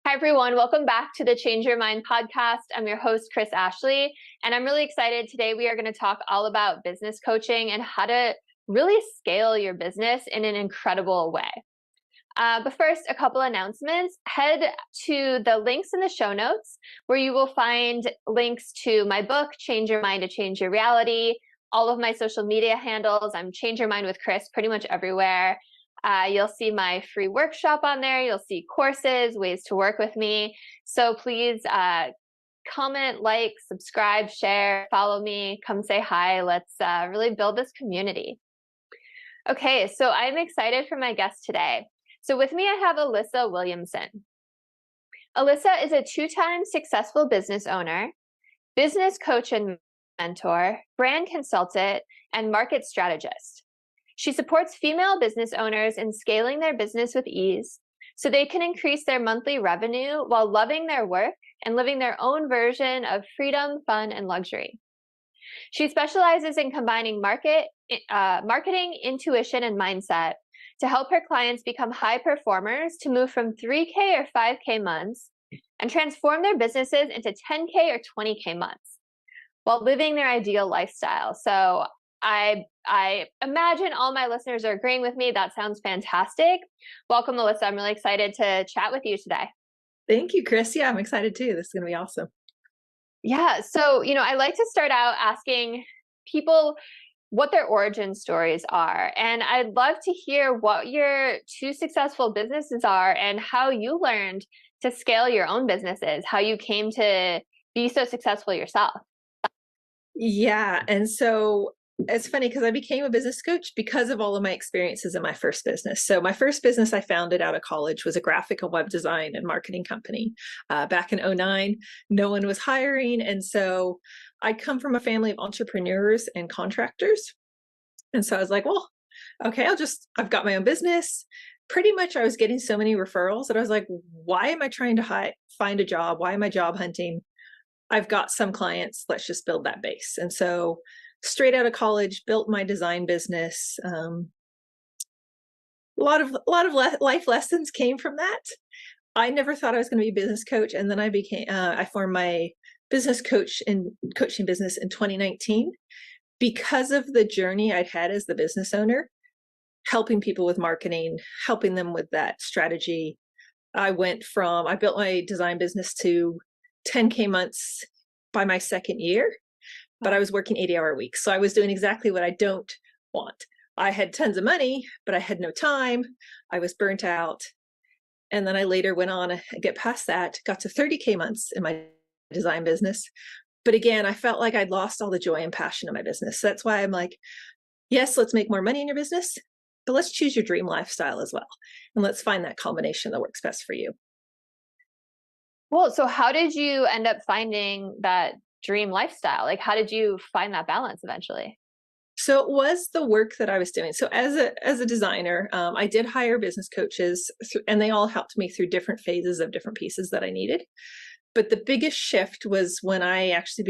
Hi, everyone. Welcome back to the Change Your Mind podcast. I'm your host, Kris Ashley, and I'm really excited. Today, we are going to talk all about business coaching and how to really scale your business in an incredible way. But first, a couple announcements. Head to the links in the show notes where you will find links to my book, Change Your Mind to Change Your Reality, all of my social media handles. I'm Change Your Mind with Kris pretty much everywhere. You'll see my free workshop on there. You'll see courses, ways to work with me. So please comment, like, subscribe, share, follow me, come say hi. Let's really build this community. Okay, so I'm excited for my guest today. So with me, I have Alyssa Williamson. Alyssa is a two-time successful business owner, business coach and mentor, brand consultant, and market strategist. She supports female business owners in scaling their business with ease so they can increase their monthly revenue while loving their work and living their own version of freedom, fun, and luxury. She specializes in combining marketing, intuition, and mindset to help her clients become high performers to move from 3K or 5K months and transform their businesses into 10K or 20K months while living their ideal lifestyle. So I imagine all my listeners are agreeing with me. That sounds fantastic. Welcome, Alyssa. I'm really excited to chat with you today. Thank you, Kris. Yeah, I'm excited too. This is going to be awesome. Yeah. So, I like to start out asking people what their origin stories are. And I'd love to hear what your two successful businesses are and how you learned to scale your own businesses, how you came to be so successful yourself. Yeah. And so it's funny because I became a business coach because of all of my experiences in my first business. So my first business I founded out of college was a graphic and web design and marketing company. Back in 2009, no one was hiring. And so I come from a family of entrepreneurs and contractors. And so I was like, well, okay, I've got my own business. Pretty much I was getting so many referrals that I was like, why am I trying to find a job? Why am I job hunting? I've got some clients, let's just build that base. And so straight out of college, built my design business. A lot of life lessons came from that. I never thought I was going to be a business coach. And then I formed my business coach and coaching business in 2019 because of the journey I'd had as the business owner, helping people with marketing, helping them with that strategy. I built my design business to 10K months by my second year, but I was working 80-hour weeks. So I was doing exactly what I don't want. I had tons of money, but I had no time. I was burnt out. And then I later went on and get past that, got to 30K months in my design business. But again, I felt like I'd lost all the joy and passion in my business. So that's why I'm like, yes, let's make more money in your business, but let's choose your dream lifestyle as well. And let's find that combination that works best for you. Well, so how did you end up finding that dream lifestyle? Like, how did you find that balance eventually? So it was the work that I was doing. So as a designer, I did hire business coaches, and they all helped me through different phases of different pieces that I needed. But the biggest shift was when I actually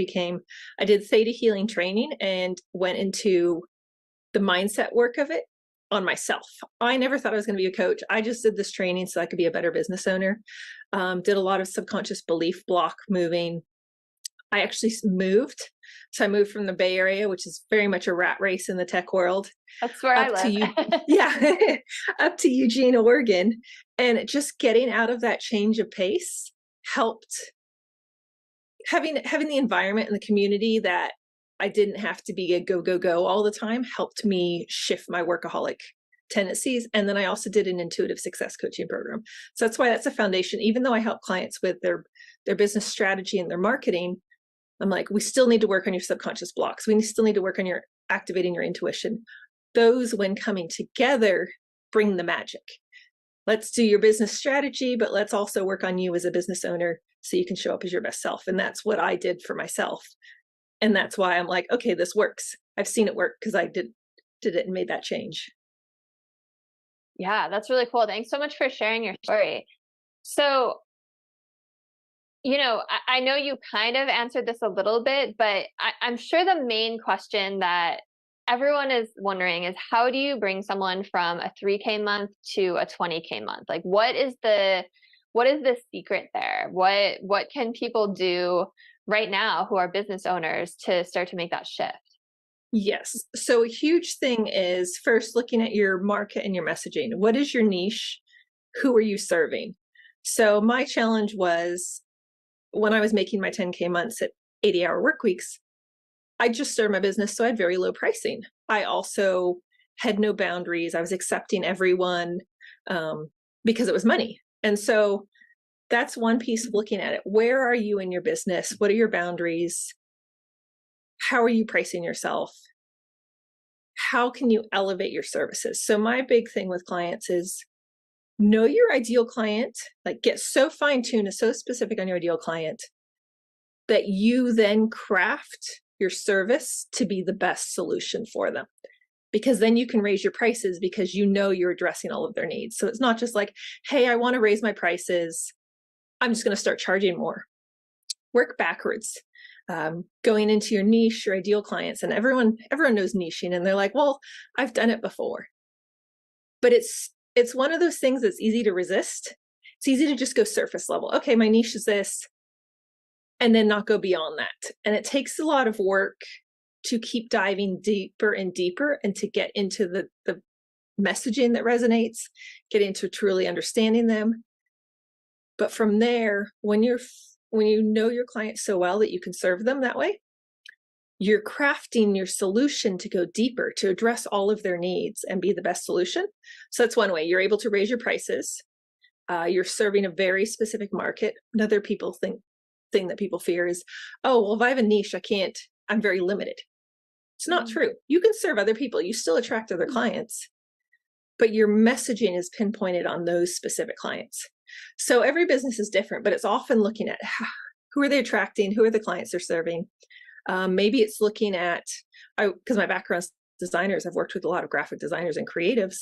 I did theta healing training and went into the mindset work of it on myself. I never thought I was going to be a coach. I just did this training so I could be a better business owner. Did a lot of subconscious belief block moving. I actually moved. So I moved from the Bay Area, which is very much a rat race in the tech world. That's where I live. Yeah, up to Eugene, Oregon. And just getting out of that change of pace helped. Having the environment and the community that I didn't have to be a go all the time helped me shift my workaholic tendencies. And then I also did an intuitive success coaching program. So that's why that's a foundation. Even though I help clients with their business strategy and their marketing, I'm like, we still need to work on your subconscious blocks. We still need to work on your activating your intuition. Those, when coming together, bring the magic. Let's do your business strategy, but let's also work on you as a business owner so you can show up as your best self. And that's what I did for myself. And that's why I'm like, okay, this works. I've seen it work because I did it and made that change. Yeah, that's really cool. Thanks so much for sharing your story. So, I know you kind of answered this a little bit, but I'm sure the main question that everyone is wondering is, how do you bring someone from a 3K month to a 20K month? Like, what is the what is the secret there? What can people do right now who are business owners to start to make that shift? Yes. So a huge thing is first looking at your market and your messaging. What is your niche? Who are you serving? So my challenge was when I was making my 10K months at 80-hour work weeks, I just started my business, so I had very low pricing. I also had no boundaries. I was accepting everyone because it was money. And so that's one piece of looking at it. Where are you in your business? What are your boundaries? How are you pricing yourself? How can you elevate your services? So my big thing with clients is know your ideal client, like get so fine-tuned and so specific on your ideal client that you then craft your service to be the best solution for them. Because then you can raise your prices because you know you're addressing all of their needs. So it's not just like, hey, I want to raise my prices, I'm just going to start charging more. Work backwards. Going into your niche, your ideal clients, and everyone knows niching, and they're like, well, I've done it before. But it's one of those things that's easy to resist. It's easy to just go surface level. Okay, my niche is this, and then not go beyond that. And it takes a lot of work to keep diving deeper and deeper and to get into the messaging that resonates, get into truly understanding them. But from there, when you know your client so well that you can serve them that way, you're crafting your solution to go deeper, to address all of their needs and be the best solution. So that's one way. You're able to raise your prices. You're serving a very specific market. Another thing that people fear is, oh, well, if I have a niche, I'm very limited. It's not true. You can serve other people. You still attract other clients, but your messaging is pinpointed on those specific clients. So every business is different, but it's often looking at who are they attracting? Who are the clients they're serving? Maybe it's looking at, because my background is designers, I've worked with a lot of graphic designers and creatives.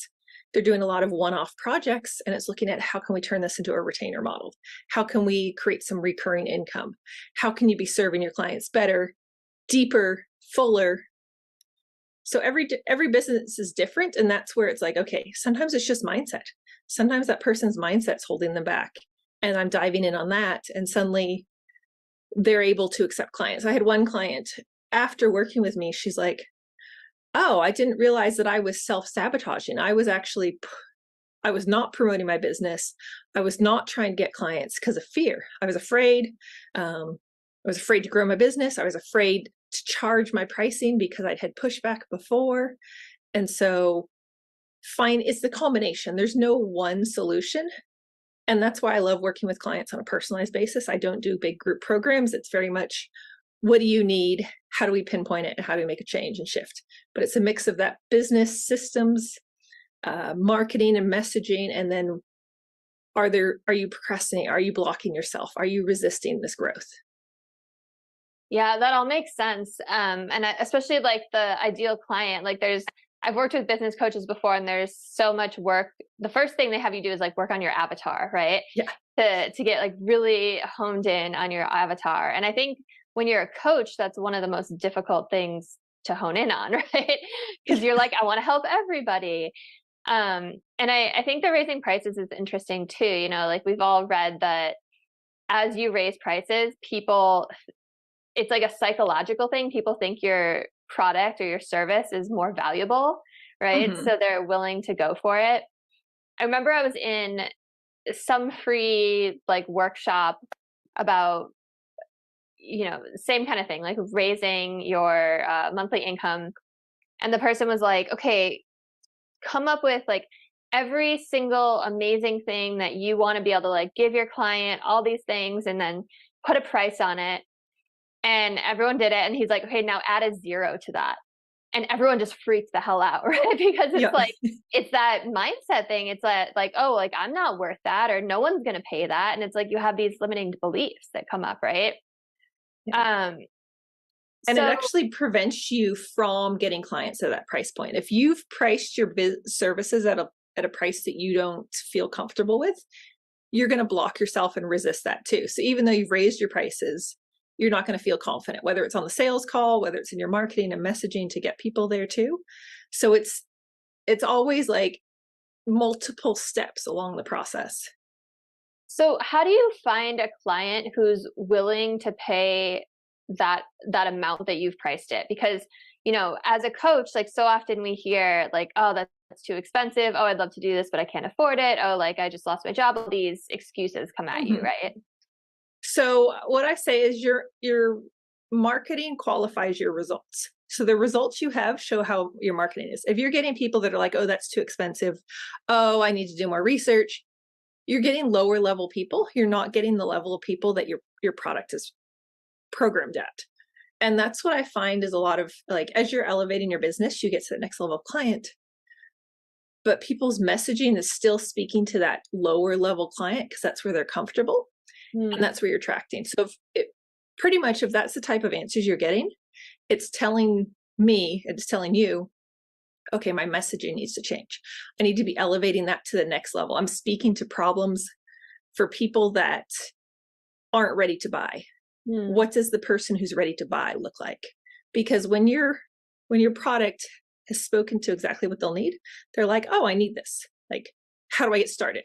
They're doing a lot of one-off projects, and it's looking at how can we turn this into a retainer model? How can we create some recurring income? How can you be serving your clients better, deeper, fuller? So every business is different, and that's where it's like, okay, sometimes it's just mindset. Sometimes that person's mindset's holding them back, and I'm diving in on that, and suddenly they're able to accept clients. I had one client, after working with me, she's like, oh, I didn't realize that I was self-sabotaging. I was not promoting my business. I was not trying to get clients because of fear. I was afraid. I was afraid to grow my business. I was afraid to charge my pricing because I'd had pushback before. And so it's the culmination. There's no one solution. And that's why I love working with clients on a personalized basis. I don't do big group programs. It's very much, what do you need? How do we pinpoint it? And how do we make a change and shift? But it's a mix of that business systems, marketing and messaging. And then are you procrastinating? Are you blocking yourself? Are you resisting this growth? Yeah, that all makes sense. Especially like the ideal client, I've worked with business coaches before, and there's so much work. The first thing they have you do is like work on your avatar, right? Yeah. To get like really honed in on your avatar. And I think when you're a coach, that's one of the most difficult things to hone in on, right? Because you're like, I want to help everybody. And I think the raising prices is interesting too. You know, like we've all read that as you raise prices, it's like a psychological thing. People think your product or your service is more valuable, right? Mm-hmm. So they're willing to go for it. I remember I was in some free like workshop about, same kind of thing, like raising your monthly income. And the person was like, okay, come up with like every single amazing thing that you want to be able to like give your client, all these things, and then put a price on it. And everyone did it. And he's like, okay, now add a 0 to that. And everyone just freaked the hell out, right? Because it's like, it's that mindset thing. It's that like, oh, like I'm not worth that, or no one's going to pay that. And it's like, you have these limiting beliefs that come up, right? Yeah. And it actually prevents you from getting clients at that price point. If you've priced your services at a price that you don't feel comfortable with, you're going to block yourself and resist that too. So even though you've raised your prices, you're not going to feel confident, whether it's on the sales call, whether it's in your marketing and messaging to get people there too. So it's always like multiple steps along the process. So how do you find a client who's willing to pay that amount that you've priced it? Because, as a coach, like so often we hear like, oh, that's too expensive. Oh, I'd love to do this, but I can't afford it. Oh, like I just lost my job. All these excuses come at you, Mhm. right? So what I say is your marketing qualifies your results. So the results you have show how your marketing is. If you're getting people that are like, oh, that's too expensive. Oh, I need to do more research. You're getting lower level people. You're not getting the level of people that your product is programmed at. And that's what I find is a lot of like, as you're elevating your business, you get to the next level of client, but people's messaging is still speaking to that lower level client because that's where they're comfortable and Hmm. that's where you're attracting. So pretty much if that's the type of answers you're getting, it's telling me, it's telling you, okay, my messaging needs to change. I need to be elevating that to the next level. I'm speaking to problems for people that aren't ready to buy. Hmm. What does the person who's ready to buy look like? Because when your product has spoken to exactly what they'll need, they're like, oh, I need this. Like, how do I get started?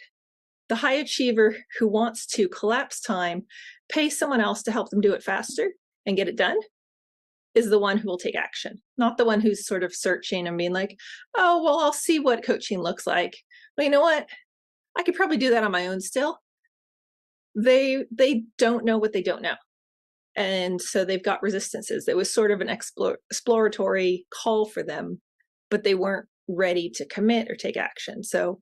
The high achiever who wants to collapse time, pay someone else to help them do it faster and get it done is the one who will take action, not the one who's sort of searching and being like, oh, well, I'll see what coaching looks like. Well, you know what? I could probably do that on my own still. They don't know what they don't know. And so they've got resistances. It was sort of an exploratory call for them, but they weren't ready to commit or take action. So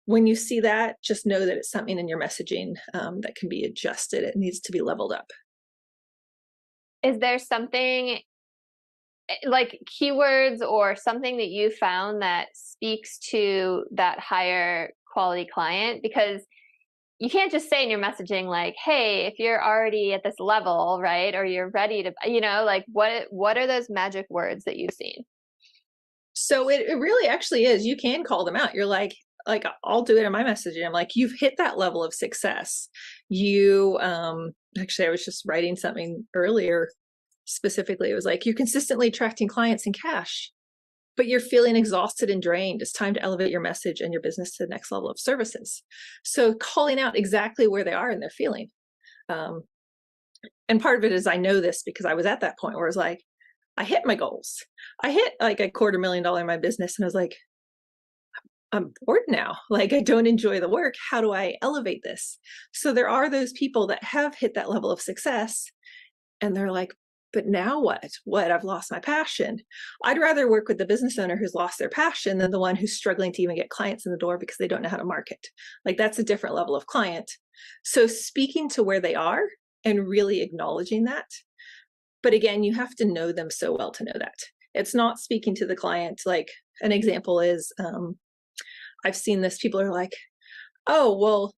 when you see that, just know that it's something in your messaging that can be adjusted. It needs to be leveled up. Is there something like keywords or something that you found that speaks to that higher quality client? Because you can't just say in your messaging like, hey, if you're already at this level, right, or you're ready to, like what are those magic words that you've seen? So it really actually is. You can call them out. You're like I'll do it in my messaging. I'm like, you've hit that level of success. You actually I was just writing something earlier specifically. It was like you're consistently attracting clients in cash, but you're feeling exhausted and drained. It's time to elevate your message and your business to the next level of services. So calling out exactly where they are and they're feeling. Um, and part of it is I know this because I was at that point where I was like, I hit my goals. I hit like $250,000 in my business and I was like, I'm bored now. Like I don't enjoy the work. How do I elevate this? So there are those people that have hit that level of success and they're like, but now what? What? I've lost my passion. I'd rather work with the business owner who's lost their passion than the one who's struggling to even get clients in the door because they don't know how to market. Like that's a different level of client. So speaking to where they are and really acknowledging that. But again, you have to know them so well to know that. It's not speaking to the client. Like an example is I've seen this, people are like, oh, well,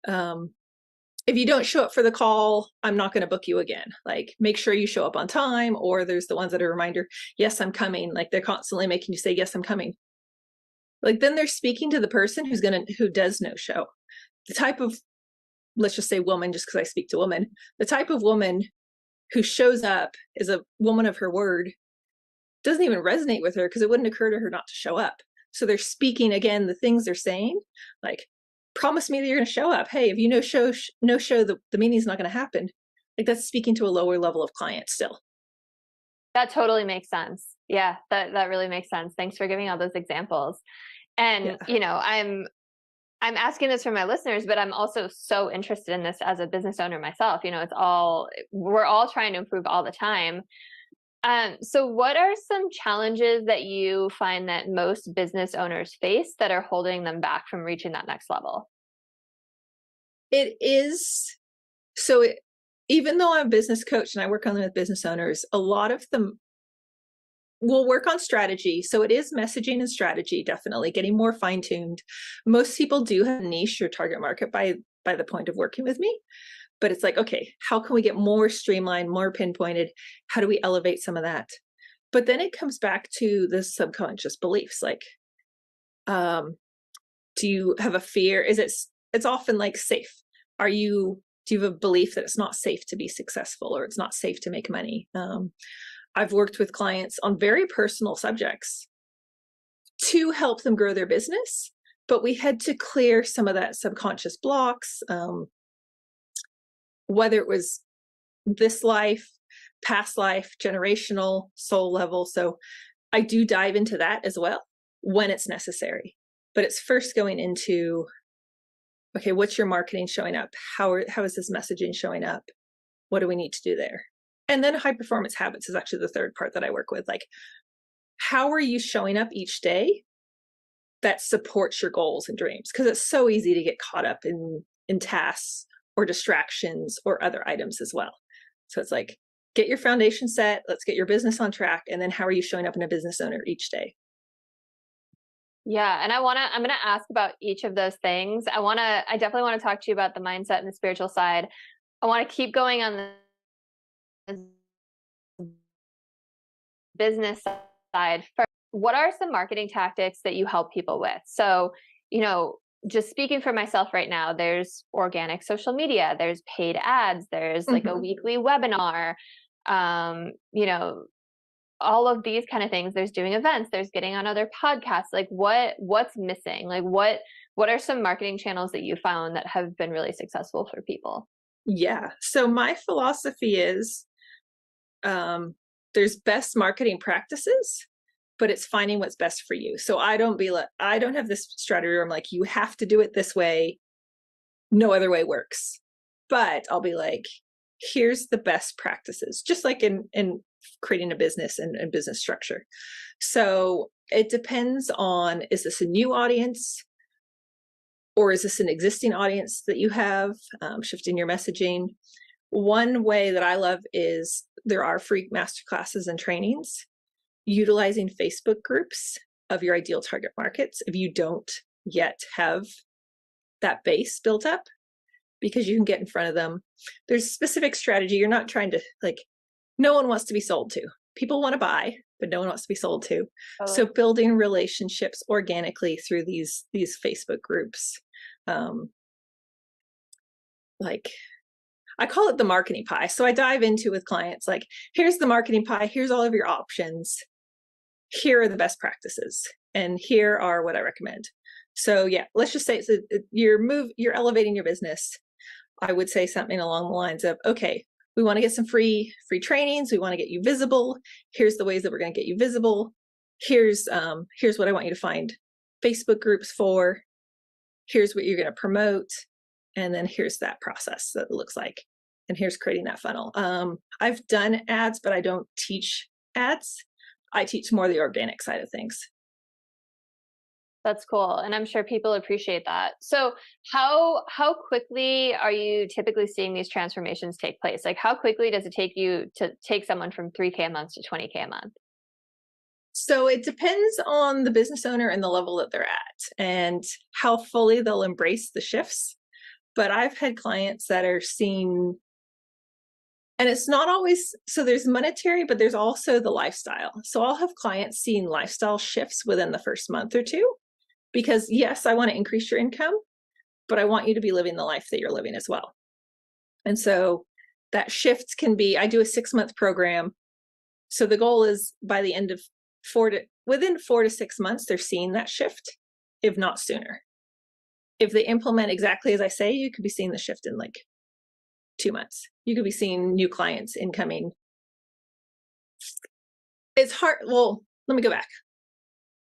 um, if you don't show up for the call, I'm not going to book you again. Like, make sure you show up on time. Or there's the ones that are a reminder, yes, I'm coming. Like, they're constantly making you say, yes, I'm coming. Like, then they're speaking to the person who does no show. The type of, let's just say woman, just because I speak to women, the type of woman who shows up is a woman of her word doesn't even resonate with her because it wouldn't occur to her not to show up. So they're speaking again, the things they're saying, like, promise me that you're going to show up. Hey, if you no show, the meeting's not going to happen. Like that's speaking to a lower level of client still. That totally makes sense. Yeah, that really makes sense. Thanks for giving all those examples. Yeah. And, I'm asking this for my listeners, but I'm also so interested in this as a business owner myself. We're all trying to improve all the time. So what are some challenges that you find that most business owners face that are holding them back from reaching that next level? It is. So even though I'm a business coach and I work on them with business owners, a lot of them will work on strategy. So it is messaging and strategy, definitely getting more fine tuned. Most people do have a niche or target market by the point of working with me. But it's like, okay, how can we get more streamlined, more pinpointed? How do we elevate some of that? But then it comes back to the subconscious beliefs. Like, um, do you have a fear? It's often like safe. Do you have a belief that it's not safe to be successful or it's not safe to make money? I've worked with clients on very personal subjects to help them grow their business, but we had to clear some of that subconscious blocks, whether it was this life, past life, generational, soul level. So I do dive into that as well when it's necessary. But it's first going into, okay, what's your marketing showing up? How is this messaging showing up? What do we need to do there? And then high performance habits is actually the third part that I work with. Like, how are you showing up each day that supports your goals and dreams? Because it's so easy to get caught up in tasks or distractions or other items as well. So it's like, get your foundation set, let's get your business on track, and then how are you showing up in a business owner each day? Yeah. And I'm going to ask about each of those things. I definitely want to talk to you about the mindset and the spiritual side. I want to keep going on the business side first. What are some marketing tactics that you help people with? So, just speaking for myself right now, there's organic social media, there's paid ads, there's like a weekly webinar, all of these kind of things. There's doing events, there's getting on other podcasts. Like what's missing? Like what are some marketing channels that you found that have been really successful for people? Yeah. So my philosophy is there's best marketing practices, but it's finding what's best for you. So I don't have this strategy where I'm like, you have to do it this way. No other way works. But I'll be like, here's the best practices, just like in creating a business and business structure. So it depends on, is this a new audience or is this an existing audience that you have? Shifting your messaging. One way that I love is there are free masterclasses and trainings utilizing Facebook groups of your ideal target markets if you don't yet have that base built up, because you can get in front of them. There's specific strategy. You're not trying to, like, no one wants to be sold to. People want to buy, but no one wants to be sold to. So building relationships organically through these Facebook groups, like I call it the marketing pie. So I dive into with clients, like, here's the marketing pie. Here's all of your options. Here are the best practices. And here are what I recommend. So yeah, let's just say you're elevating your business. I would say something along the lines of, okay, we want to get some free trainings. We want to get you visible. Here's the ways that we're going to get you visible. Here's what I want you to find Facebook groups for. Here's what you're going to promote. And then here's that process that it looks like. And here's creating that funnel. I've done ads, but I don't teach ads. I teach more the organic side of things. That's cool. And I'm sure people appreciate that. So how quickly are you typically seeing these transformations take place? Like how quickly does it take you to take someone from 3K a month to 20K a month? So it depends on the business owner and the level that they're at and how fully they'll embrace the shifts. But I've had clients that are seeing, and it's not always, so there's monetary, but there's also the lifestyle. So I'll have clients seeing lifestyle shifts within the first month or two, because yes, I want to increase your income, but I want you to be living the life that you're living as well. And so that shift can be, I do a 6-month program. So the goal is by the end of within 4 to 6 months, they're seeing that shift, if not sooner. If they implement exactly as I say, you could be seeing the shift in like 2 months. You could be seeing new clients incoming. It's hard. Well, let me go back.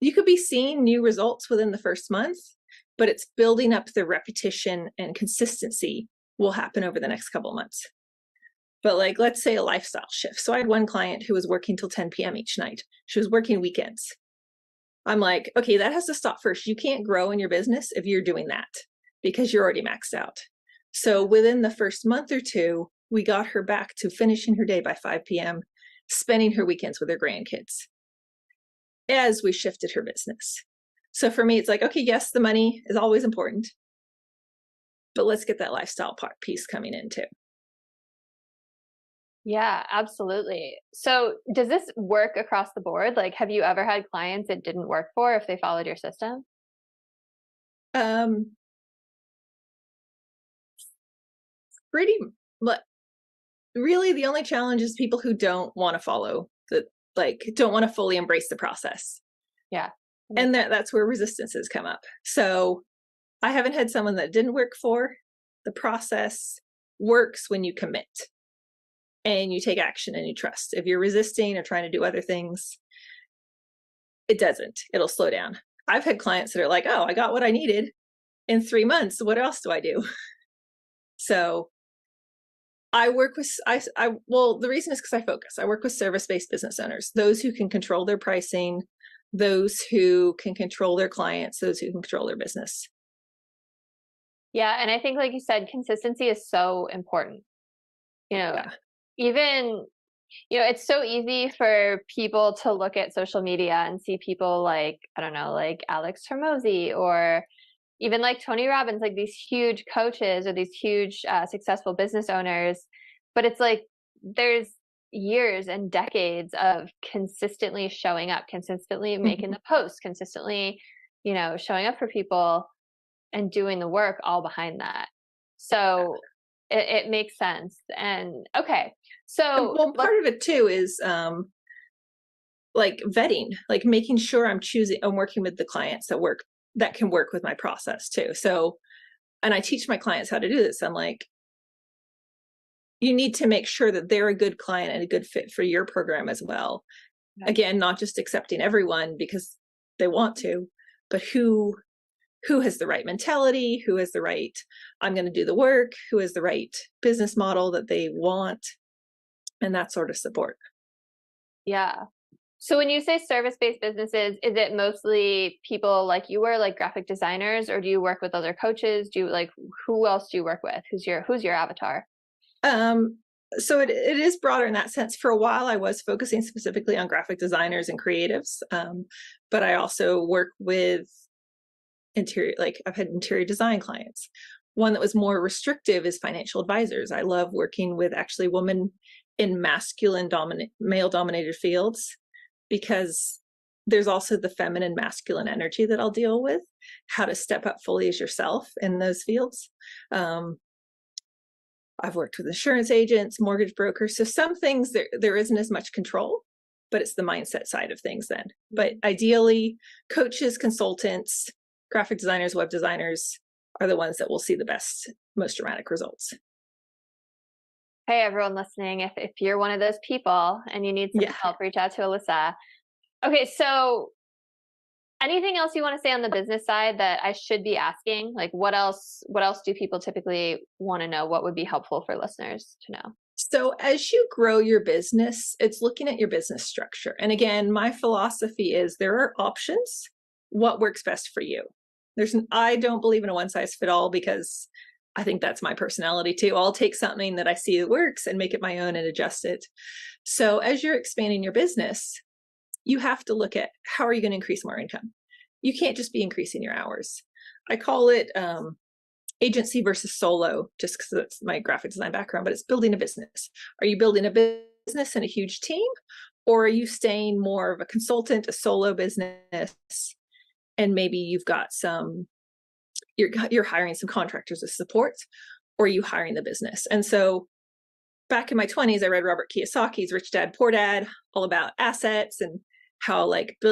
You could be seeing new results within the first month, but it's building up the repetition and consistency will happen over the next couple of months. But like, let's say a lifestyle shift. So I had one client who was working till 10 p.m. each night. She was working weekends. I'm like, okay, that has to stop first. You can't grow in your business if you're doing that because you're already maxed out. So within the first month or two, we got her back to finishing her day by 5 p.m., spending her weekends with her grandkids as we shifted her business. So for me, it's like, okay, yes, the money is always important, but let's get that lifestyle piece coming in too. Yeah, absolutely. So does this work across the board? Like, have you ever had clients it didn't work for if they followed your system? Pretty much. Really, the only challenge is people who don't want to follow don't want to fully embrace the process. Yeah. And that's where resistances come up. So I haven't had someone that didn't work for. The process works when you commit and you take action and you trust. If you're resisting or trying to do other things, it doesn't. It'll slow down. I've had clients that are like, oh, I got what I needed in 3 months. What else do I do? So I work with, well, the reason is because I focus. I work with service-based business owners, those who can control their pricing, those who can control their clients, those who can control their business. Yeah. And I think, like you said, consistency is so important. Yeah. Even, it's so easy for people to look at social media and see people like, I don't know, like Alex Hormozi or even like Tony Robbins, like these huge coaches or these huge successful business owners. But it's like there's years and decades of consistently showing up, consistently making the posts, consistently, showing up for people and doing the work all behind that. So it makes sense. And okay. So well, part of it too is like vetting, like making sure I'm working with the clients that can work with my process too. So, and I teach my clients how to do this. I'm like, you need to make sure that they're a good client and a good fit for your program as well. Okay. Again, not just accepting everyone because they want to, but who has the right mentality, who has the right, I'm going to do the work, who has the right business model that they want, and that sort of support. Yeah. So when you say service-based businesses, is it mostly people like you were, like graphic designers, or do you work with other coaches? Who else do you work with? Who's your avatar? So it is broader in that sense. For a while, I was focusing specifically on graphic designers and creatives, but I also work with I've had interior design clients. One that was more restrictive is financial advisors. I love working with actually women in male dominated fields, because there's also the feminine masculine energy that I'll deal with, how to step up fully as yourself in those fields. I've worked with insurance agents, mortgage brokers. So some things there isn't as much control, but it's the mindset side of things then. But ideally, coaches, consultants, graphic designers, web designers are the ones that will see the most dramatic results. Hey, everyone listening, if you're one of those people and you need some help, reach out to Alyssa. Okay, so anything else you want to say on the business side that I should be asking? Like what else do people typically want to know? What would be helpful for listeners to know? So as you grow your business, it's looking at your business structure. And again, my philosophy is there are options. What works best for you? I don't believe in a one size fit all, because I think that's my personality too. I'll take something that I see that works and make it my own and adjust it. So as you're expanding your business, you have to look at how are you going to increase more income? You can't just be increasing your hours. I call it agency versus solo, just because that's my graphic design background, but it's building a business. Are you building a business and a huge team, or are you staying more of a consultant, a solo business, and maybe you've got you're hiring some contractors as support, or are you hiring the business? And so back in my 20s, I read Robert Kiyosaki's Rich Dad, Poor Dad, all about assets and how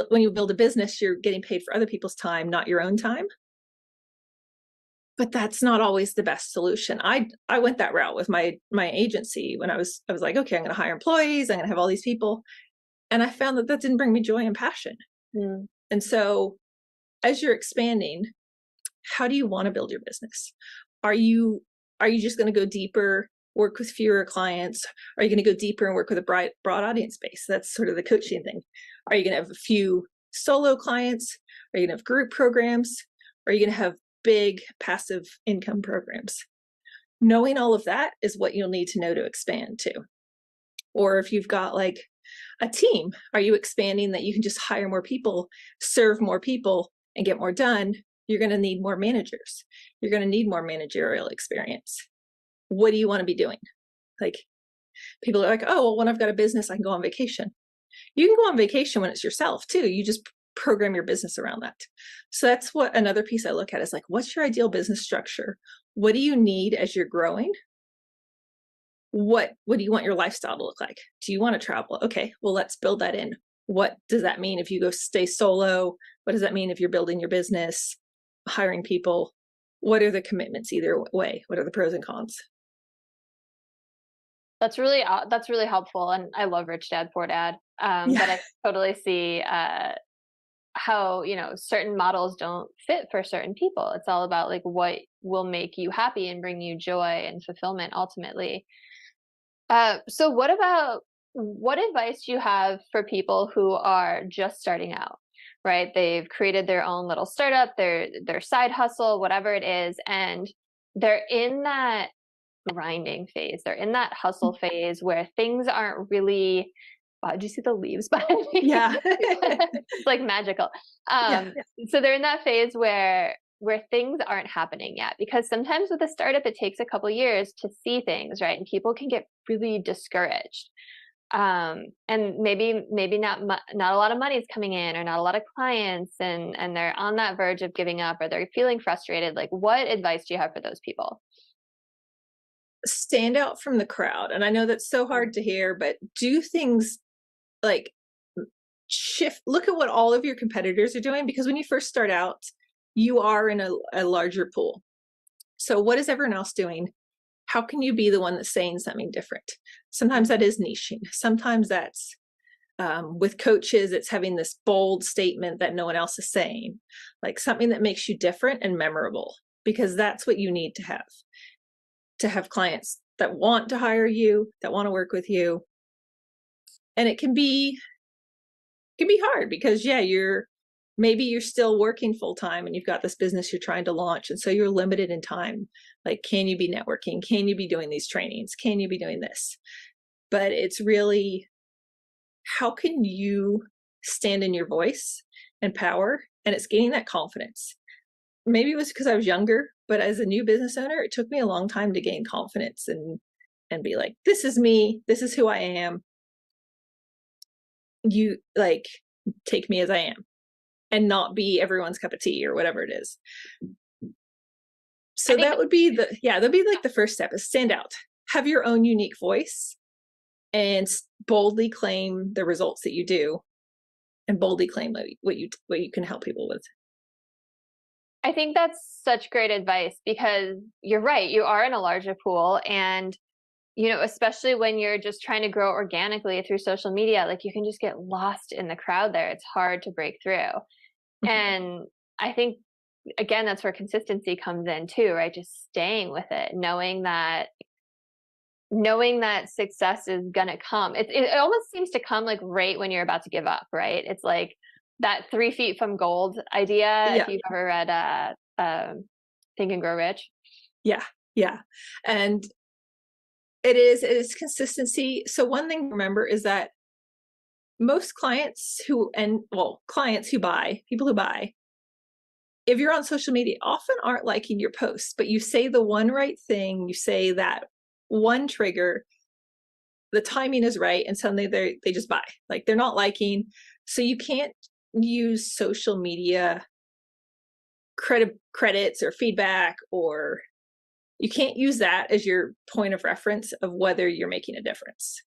when you build a business, you're getting paid for other people's time, not your own time. But that's not always the best solution. I went that route with my agency when I was like, okay, I'm going to hire employees. I'm going to have all these people. And I found that didn't bring me joy and passion. Mm. And so as you're expanding, how do you want to build your business? Are you just going to go deeper, work with fewer clients? Are you going to go deeper and work with a broad audience base? That's sort of the coaching thing. Are you going to have a few solo clients? Are you going to have group programs? Are you going to have big passive income programs? Knowing all of that is what you'll need to know to expand to. Or if you've got like a team, are you expanding that you can just hire more people, serve more people, and get more done? You're going to need more managers. You're going to need more managerial experience. What do you want to be doing? Like, people are like, oh, well, when I've got a business, I can go on vacation. You can go on vacation when it's yourself too. You just program your business around that. So that's what another piece I look at is like, what's your ideal business structure? What do you need as you're growing? What do you want your lifestyle to look like? Do you want to travel? Okay, well, let's build that in. What does that mean if you go stay solo? What does that mean if you're building your business, hiring people? What are the commitments either way? What are the pros and cons? That's really helpful, and I love Rich Dad Poor Dad. Yeah. But I totally see how, certain models don't fit for certain people. It's all about like what will make you happy and bring you joy and fulfillment ultimately. So what advice do you have for people who are just starting out, right? They've created their own little startup, their side hustle, whatever it is, and they're in that grinding phase. They're in that hustle phase where things aren't really. Wow, did you see the leaves behind me? Yeah. It's like magical. Yeah. So they're in that phase where things aren't happening yet, because sometimes with a startup it takes a couple years to see things, right? And people can get really discouraged. And maybe not a lot of money is coming in, or not a lot of clients, and they're on that verge of giving up, or they're feeling frustrated. Like, what advice do you have for those people? Stand out from the crowd. And I know that's so hard to hear, but do things like look at what all of your competitors are doing, because when you first start out, you are in a larger pool. So what is everyone else doing? How can you be the one that's saying something different? Sometimes that is niching. Sometimes that's with coaches, it's having this bold statement that no one else is saying, like something that makes you different and memorable, because that's what you need to have clients that want to hire you, that want to work with you. And it can be hard because maybe you're still working full time and you've got this business you're trying to launch, and so you're limited in time. Like, can you be networking? Can you be doing these trainings? Can you be doing this? But it's really, how can you stand in your voice and power? And it's gaining that confidence. Maybe it was because I was younger, but as a new business owner, it took me a long time to gain confidence and be like, this is me, this is who I am. You like, take me as I am, and not be everyone's cup of tea or whatever it is. So that would be that'd be like the first step, is stand out, have your own unique voice, and boldly claim the results that you do, and boldly claim what you can help people with. I think that's such great advice, because you're right. You are in a larger pool, and especially when you're just trying to grow organically through social media, like you can just get lost in the crowd there. It's hard to break through. And I think, again, that's where consistency comes in too, right? Just staying with it, knowing that success is going to come. It almost seems to come like right when you're about to give up, right? It's like that 3 feet from gold idea. Yeah. If you've ever read Think and Grow Rich. Yeah. And it is consistency. So one thing to remember is that most clients who buy, people who buy, if you're on social media, often aren't liking your posts, but you say the one right thing, you say that one trigger, the timing is right, and suddenly they just buy. Like, they're not liking. So you can't use social media credits or feedback, or you can't use that as your point of reference of whether you're making a difference.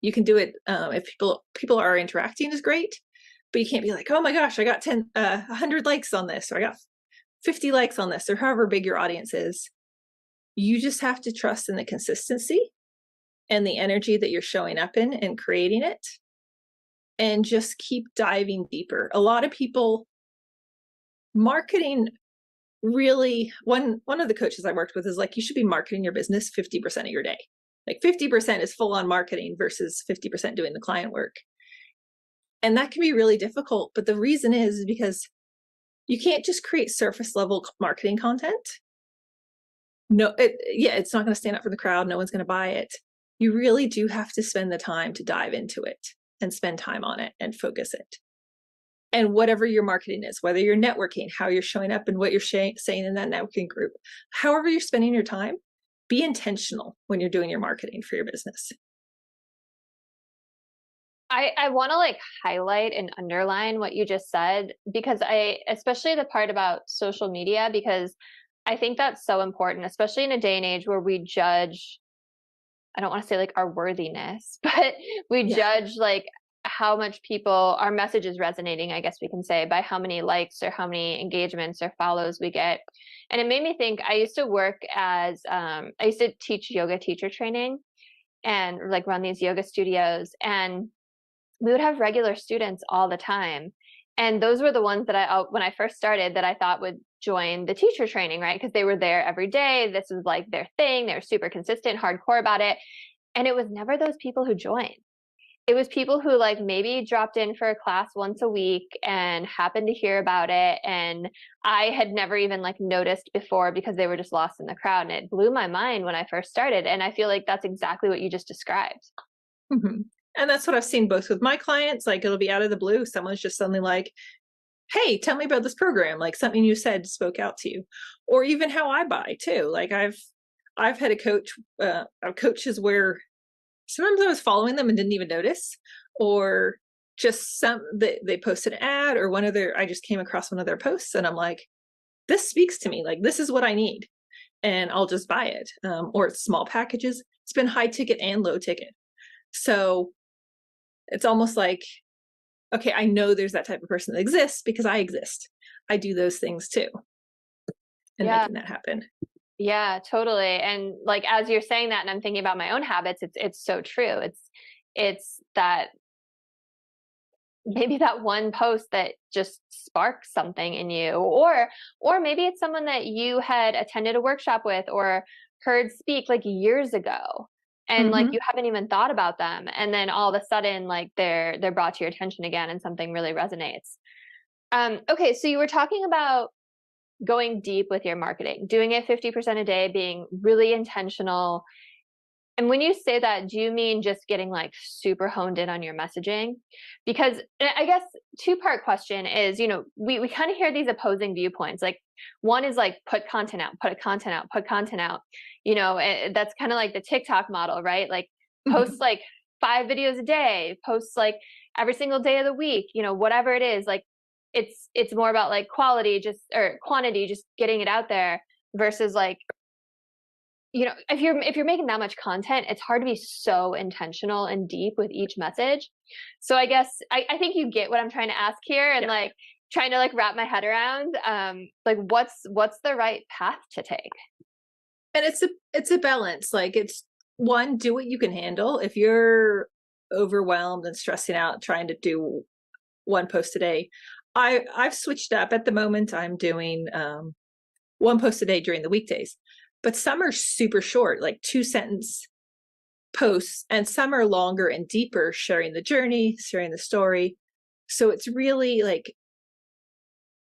You can do it if people are interacting is great, but you can't be like, oh my gosh, I got 100 likes on this, or I got 50 likes on this, or however big your audience is. You just have to trust in the consistency and the energy that you're showing up in and creating it, and just keep diving deeper. A lot of people, marketing, really, one of the coaches I worked with is like, you should be marketing your business 50% of your day. Like 50% is full on marketing versus 50% doing the client work. And that can be really difficult. But the reason is because you can't just create surface level marketing content. No, it's not going to stand out for the crowd. No one's going to buy it. You really do have to spend the time to dive into it and spend time on it and focus it. And whatever your marketing is, whether you're networking, how you're showing up and what you're saying in that networking group, however you're spending your time, be intentional when you're doing your marketing for your business. I want to like highlight and underline what you just said, because especially the part about social media, because I think that's so important, especially in a day and age where we judge, I don't want to say like our worthiness, but we judge like how much people, our message is resonating, I guess we can say, by how many likes or how many engagements or follows we get. And it made me think, I used to work as, I used to teach yoga teacher training and like run these yoga studios. And we would have regular students all the time. And those were the ones that when I first started, that I thought would join the teacher training, right? Because they were there every day. This was like their thing. They were super consistent, hardcore about it. And it was never those people who joined. It was people who like maybe dropped in for a class once a week and happened to hear about it. And I had never even like noticed before because they were just lost in the crowd. And it blew my mind when I first started. And I feel like that's exactly what you just described. Mm-hmm. And that's what I've seen both with my clients. Like it'll be out of the blue. Someone's just suddenly like, hey, tell me about this program. Like something you said spoke out to you. Or even how I buy too. Like I've had a coach, coaches where sometimes I was following them and didn't even notice, or just they posted an ad or I just came across one of their posts and I'm like, this speaks to me. Like, this is what I need. And I'll just buy it. Or it's small packages. It's been high ticket and low ticket. So it's almost like, okay, I know there's that type of person that exists because I exist. I do those things too. And making that happen. Yeah, totally. And like, as you're saying that, and I'm thinking about my own habits, it's so true. It's that maybe that one post that just sparks something in you, or maybe it's someone that you had attended a workshop with or heard speak like years ago. And like, you haven't even thought about them. And then all of a sudden, like they're brought to your attention again and something really resonates. Okay. So you were talking about going deep with your marketing, doing it 50% a day, being really intentional. And when you say that, do you mean just getting like super honed in on your messaging? Because I guess two-part question is, we kind of hear these opposing viewpoints. Like one is like, put content out, put content out, put content out. That's kind of like the TikTok model, right? Like post like 5 videos a day, post like every single day of the week, whatever it is. Like it's more about like quantity, just getting it out there versus like, if you're making that much content, it's hard to be so intentional and deep with each message. So I guess I think you get what I'm trying to ask here, and like trying to like wrap my head around like what's the right path to take. And it's a balance. Like it's one, do what you can handle. If you're overwhelmed and stressing out trying to do one post a day, I've switched up. At the moment I'm doing one post a day during the weekdays, but some are super short, like 2-sentence posts, and some are longer and deeper, sharing the journey, sharing the story. So it's really like,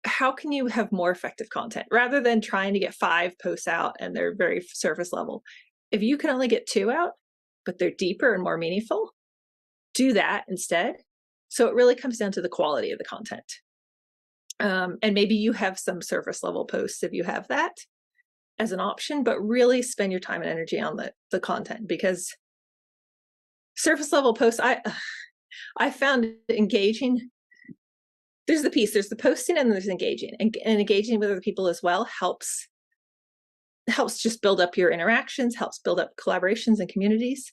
how can you have more effective content rather than trying to get 5 posts out and they're very surface level? If you can only get 2 out, but they're deeper and more meaningful, do that instead. So it really comes down to the quality of the content. And maybe you have some surface level posts if you have that as an option, but really spend your time and energy on the content, because surface level posts, I found engaging. There's the posting and there's engaging, and engaging with other people as well helps just build up your interactions, helps build up collaborations and communities.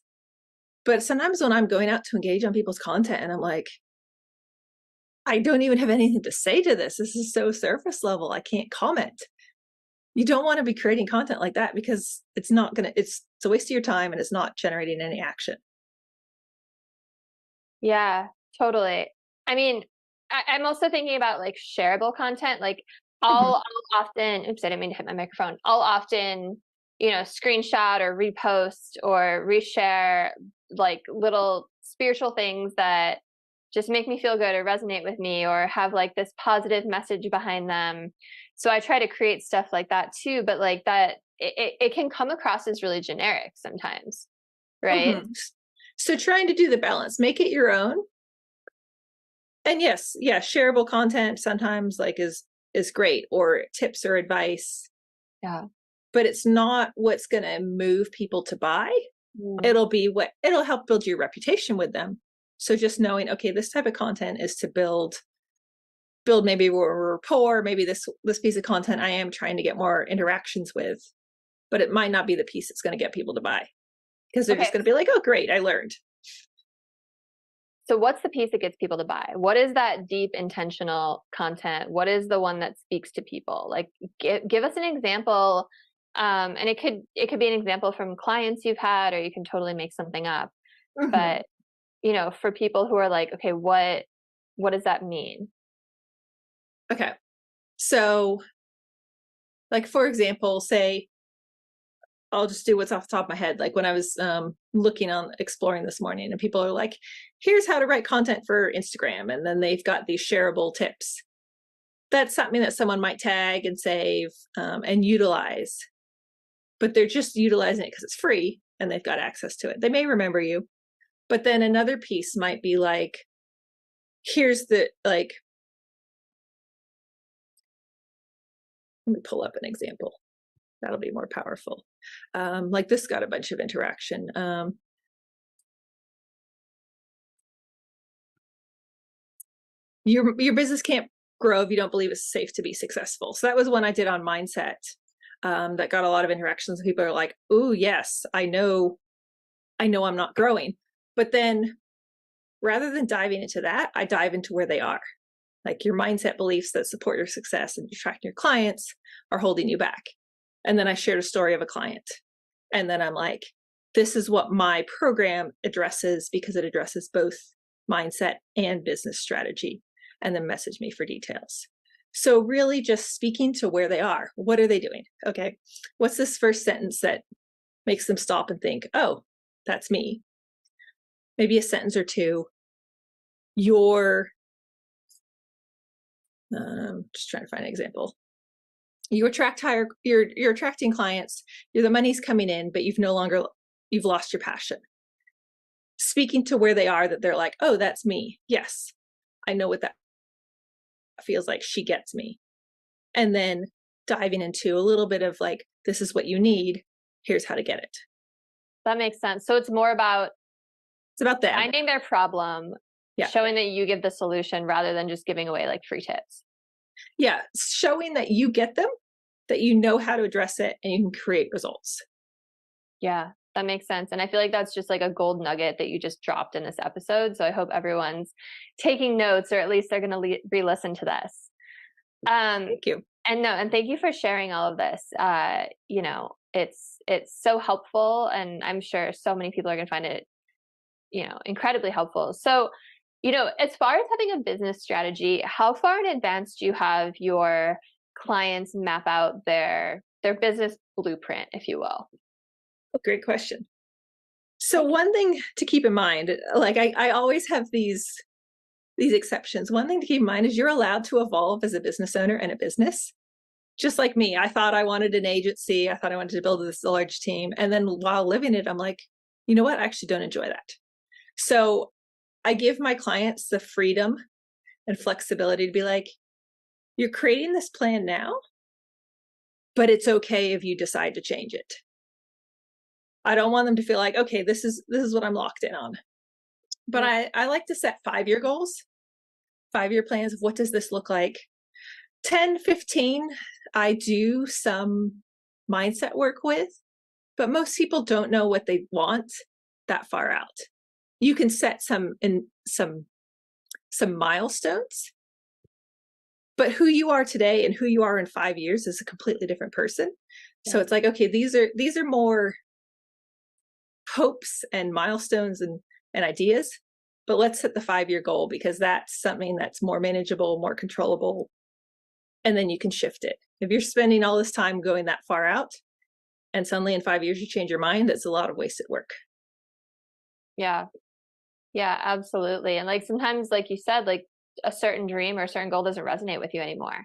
But sometimes when I'm going out to engage on people's content and I'm like, I don't even have anything to say to this. This is so surface level. I can't comment. You don't want to be creating content like that, because it's a waste of your time and it's not generating any action. Yeah, totally. I mean, I'm also thinking about like shareable content. Like I'll often, oops, I didn't mean to hit my microphone. I'll often, screenshot or repost or reshare like little spiritual things that just make me feel good or resonate with me or have like this positive message behind them. So I try to create stuff like that too, but like that, it can come across as really generic sometimes, right? So trying to do the balance, make it your own. And yes, shareable content sometimes like is great, or tips or advice. Yeah. But it's not what's going to move people to buy. It'll help build your reputation with them. So just knowing, okay, this type of content is to build maybe a rapport, maybe this piece of content I am trying to get more interactions with, but it might not be the piece that's going to get people to buy, because they're just going to be like, oh, great, I learned. So what's the piece that gets people to buy? What is that deep intentional content? What is the one that speaks to people? Like give us an example. And it could be an example from clients you've had, or you can totally make something up. Mm-hmm. But, for people who are like, okay, what does that mean? Okay. So like, for example, say, I'll just do what's off the top of my head. Like when I was exploring this morning, and people are like, here's how to write content for Instagram. And then they've got these shareable tips. That's something that someone might tag and save and utilize, but they're just utilizing it because it's free and they've got access to it. They may remember you, but then another piece might be like, here's the, like, let me pull up an example. That'll be more powerful. Like this got a bunch of interaction. Your business can't grow if you don't believe it's safe to be successful. So that was one I did on mindset that got a lot of interactions. People are like, "Oh yes, I know I'm not growing." But then rather than diving into that, I dive into where they are. Like your mindset beliefs that support your success and attracting your clients are holding you back. And then I shared a story of a client. And then I'm like, this is what my program addresses, because it addresses both mindset and business strategy. And then message me for details. So really just speaking to where they are. What are they doing? Okay. What's this first sentence that makes them stop and think, oh, that's me? Maybe a sentence or two. Just trying to find an example. You're attracting clients, the money's coming in, but you've lost your passion. Speaking to where they are, that they're like, oh, that's me. Yes, I know what that feels like. She gets me. And then diving into a little bit of like, this is what you need. Here's how to get it. That makes sense. So it's more about them finding their problem, showing that you give the solution rather than just giving away like free tips. Yeah, showing that you get them, that you know how to address it, and you can create results. Yeah, that makes sense. And I feel like that's just like a gold nugget that you just dropped in this episode. So I hope everyone's taking notes, or at least they're going to re-listen to this. Thank you. And thank you for sharing all of this. It's so helpful, and I'm sure so many people are going to find it, incredibly helpful. So, as far as having a business strategy, how far in advance do you have your clients map out their business blueprint, if you will? Great question. So one thing to keep in mind, like I always have these exceptions. One thing to keep in mind is you're allowed to evolve as a business owner and a business. Just like me, I thought I wanted an agency. I thought I wanted to build this large team. And then while living it, I'm like, you know what? I actually don't enjoy that. So I give my clients the freedom and flexibility to be like, you're creating this plan now, but it's okay if you decide to change it. I don't want them to feel like, okay, this is what I'm locked in on. But I like to set 5-year goals, 5-year plans of what does this look like. 10, 15, I do some mindset work with, but most people don't know what they want that far out. You can set some milestones, but who you are today and who you are in 5 years is a completely different person. Yeah. So it's like, okay, these are more hopes and milestones and ideas, but let's set the 5-year goal, because that's something that's more manageable, more controllable, and then you can shift it. If you're spending all this time going that far out and suddenly in 5 years you change your mind, that's a lot of wasted work. Yeah, absolutely. And like sometimes, like you said, like a certain dream or a certain goal doesn't resonate with you anymore.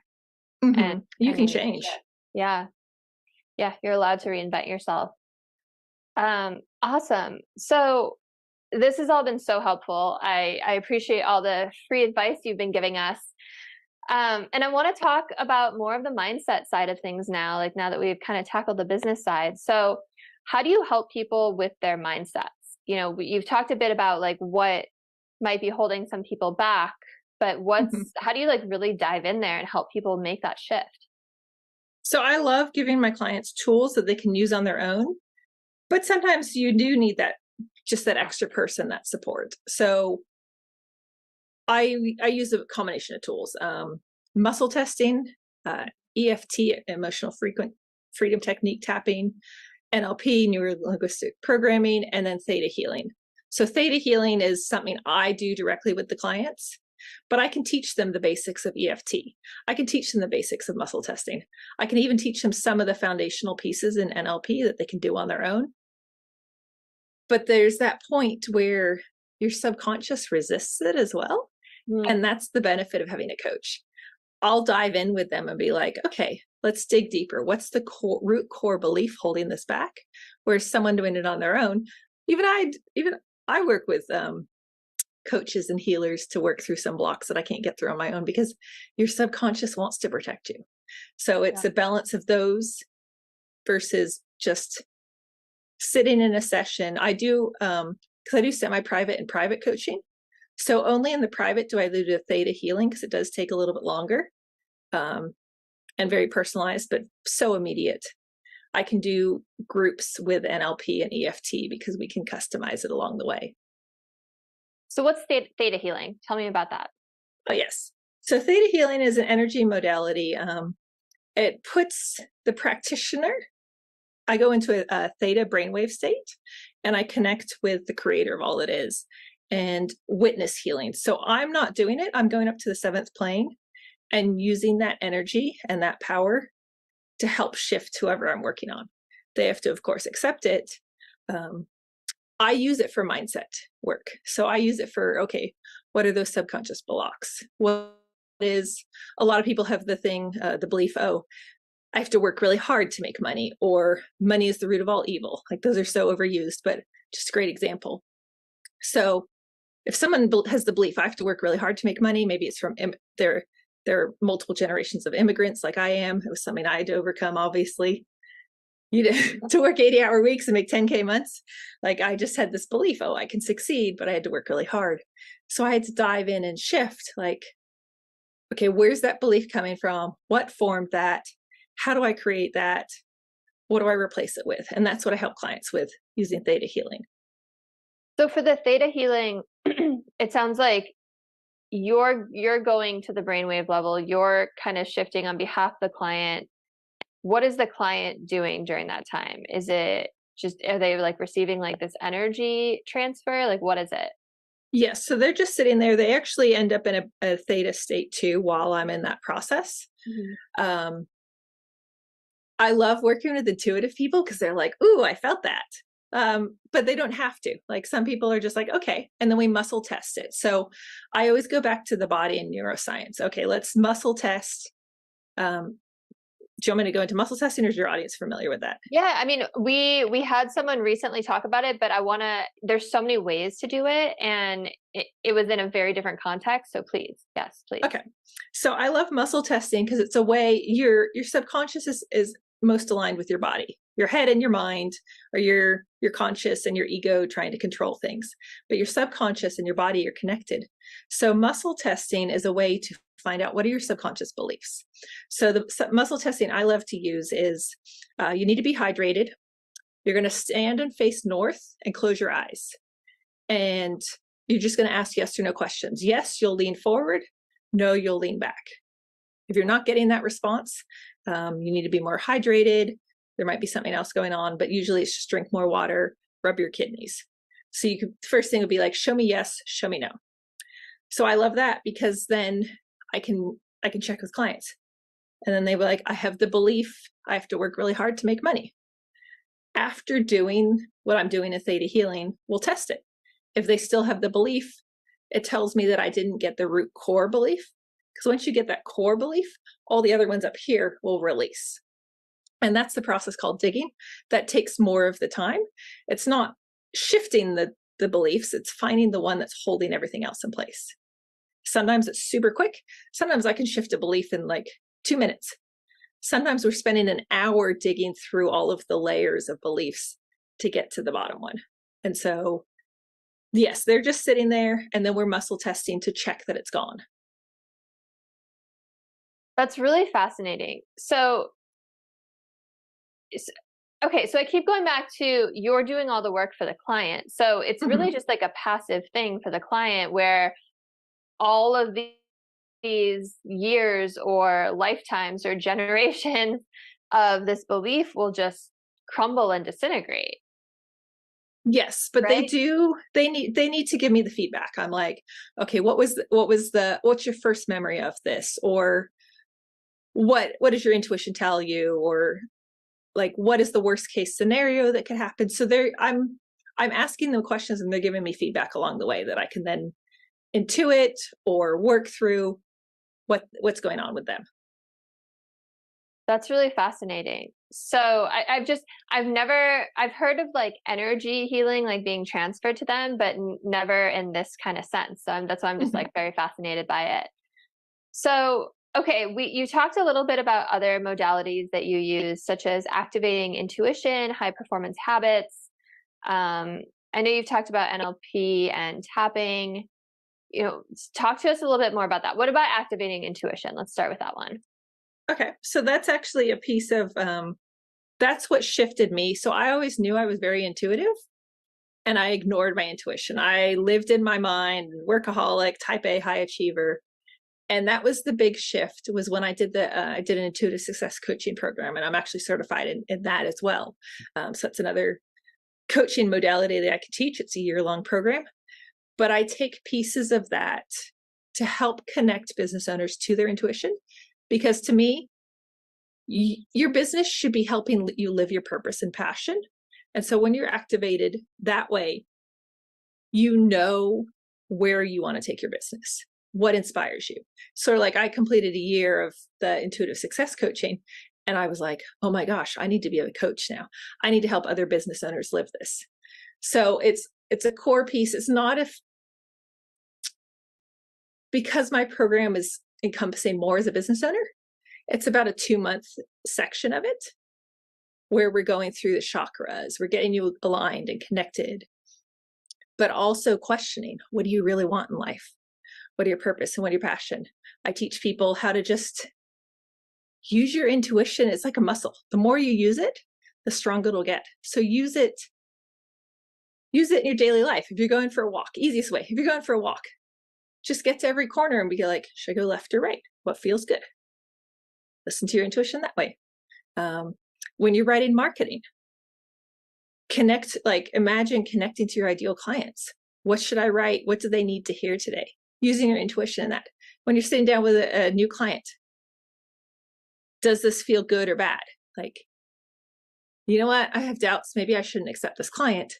Mm-hmm. And you can change. Yeah, you're allowed to reinvent yourself. Awesome. So this has all been so helpful. I appreciate all the free advice you've been giving us. And I want to talk about more of the mindset side of things now, like now that we've kind of tackled the business side. So how do you help people with their mindsets? You've talked a bit about like what might be holding some people back, but how do you like really dive in there and help people make that shift? So I love giving my clients tools that they can use on their own, but sometimes you do need that extra person, that support. So I use a combination of tools, muscle testing, EFT, emotional freedom technique tapping, NLP, neuro linguistic programming, and then theta healing. So theta healing is something I do directly with the clients, but I can teach them the basics of EFT. I can teach them the basics of muscle testing. I can even teach them some of the foundational pieces in NLP that they can do on their own. But there's that point where your subconscious resists it as well. And that's the benefit of having a coach. I'll dive in with them and be like, okay, let's dig deeper. What's the root core belief holding this back? Whereas someone doing it on their own, even I work with coaches and healers to work through some blocks that I can't get through on my own, because your subconscious wants to protect you. So it's a balance of those versus just sitting in a session. I do, because I do semi-private and private coaching. So only in the private do I do the theta healing, because it does take a little bit longer and very personalized, but so immediate. I can do groups with NLP and EFT because we can customize it along the way. So what's theta healing? Tell me about that. Oh, yes. So theta healing is an energy modality. It puts the practitioner, I go into a theta brainwave state, and I connect with the creator of all that is and witness healing. So I'm not doing it. I'm going up to the 7th plane and using that energy and that power to help shift whoever I'm working on. They have to, of course, accept it. I use it for mindset work. So I use it for, okay, what are those subconscious blocks? What is, a lot of people have the belief, oh, I have to work really hard to make money, or money is the root of all evil. Like, those are so overused, but just a great example. So if someone has the belief, I have to work really hard to make money, maybe it's from there are multiple generations of immigrants like I am. It was something I had to overcome, obviously. To work 80-hour weeks and make 10K months. Like, I just had this belief, oh, I can succeed, but I had to work really hard. So I had to dive in and shift, like, okay, where's that belief coming from? What formed that? How do I create that? What do I replace it with? And that's what I help clients with using theta healing. So for the theta healing, it sounds like you're going to the brainwave level, you're kind of shifting on behalf of the client. What is the client doing during that time? Is it just, are they like receiving like this energy transfer? Like, what is it? Yes. So they're just sitting there. They actually end up in a theta state too while I'm in that process. Mm-hmm. I love working with intuitive people because they're like, ooh, I felt that. But they don't have to. Like, some people are just like, okay, and then we muscle test it. So I always go back to the body and neuroscience. Okay, let's muscle test. Do you want me to go into muscle testing, or is your audience familiar with that? Yeah, I mean, we had someone recently talk about it, but there's so many ways to do it, and it was in a very different context. So please, yes, please. Okay. So I love muscle testing because it's a way your subconscious is most aligned with your body. Your head and your mind are your conscious and your ego trying to control things, but your subconscious and your body are connected. So muscle testing is a way to find out what are your subconscious beliefs. So the muscle testing I love to use is you need to be hydrated. You're going to stand and face north and close your eyes. And you're just going to ask yes or no questions. Yes, you'll lean forward. No, you'll lean back. If you're not getting that response, you need to be more hydrated. There might be something else going on, but usually it's just drink more water, rub your kidneys. So first thing would be like, show me yes, show me no. So I love that because then I can check with clients. And then they were like, I have the belief I have to work really hard to make money. After doing what I'm doing in theta healing, we'll test it. If they still have the belief, it tells me that I didn't get the root core belief. Because once you get that core belief, all the other ones up here will release. And that's the process called digging. That takes more of the time. It's not shifting the beliefs, it's finding the one that's holding everything else in place. Sometimes it's super quick. Sometimes I can shift a belief in like 2 minutes. Sometimes we're spending an hour digging through all of the layers of beliefs to get to the bottom one. And so, yes, they're just sitting there, and then we're muscle testing to check that it's gone. That's really fascinating. So, okay, so I keep going back to you're doing all the work for the client. So it's really just like a passive thing for the client where all of these years or lifetimes or generations of this belief will just crumble and disintegrate. Yes, but right? they need to give me the feedback. I'm like, okay, what's your first memory of this? Or what does your intuition tell you? Or like, what is the worst case scenario that could happen? So I'm asking them questions and they're giving me feedback along the way that I can then intuit or work through what's going on with them. That's really fascinating. So I've heard of like energy healing, like being transferred to them, but never in this kind of sense. So that's why I'm just like very fascinated by it. So, okay, you talked a little bit about other modalities that you use, such as activating intuition, high performance habits. I know you've talked about NLP and tapping. Talk to us a little bit more about that. What about activating intuition? Let's start with that one. Okay, so that's actually a piece of that's what shifted me. So I always knew I was very intuitive and I ignored my intuition. I lived in my mind, workaholic, type A, high achiever. And that was the big shift, was when I did an intuitive success coaching program, and I'm actually certified in that as well. So it's another coaching modality that I could teach. It's a year-long program, but I take pieces of that to help connect business owners to their intuition, because to me, your business should be helping you live your purpose and passion. And so when you're activated that way, you know where you want to take your business, what inspires you. So like I completed a year of the intuitive success coaching and I was like, oh my gosh, I need to be a coach now. I need to help other business owners live this. So it's a core piece. It's not because my program is encompassing more as a business owner. It's about a 2-month section of it where we're going through the chakras. We're getting you aligned and connected, but also questioning, what do you really want in life? What are your purpose and what are your passion? I teach people how to just use your intuition. It's like a muscle. The more you use it, the stronger it'll get. So use it in your daily life. If you're going for a walk, easiest way, if you're going for a walk, just get to every corner and be like, should I go left or right? What feels good? Listen to your intuition that way. When you're writing marketing, imagine connecting to your ideal clients. What should I write? What do they need to hear today? Using your intuition in that. When you're sitting down with a new client, does this feel good or bad? Like, you know what? I have doubts. Maybe I shouldn't accept this client.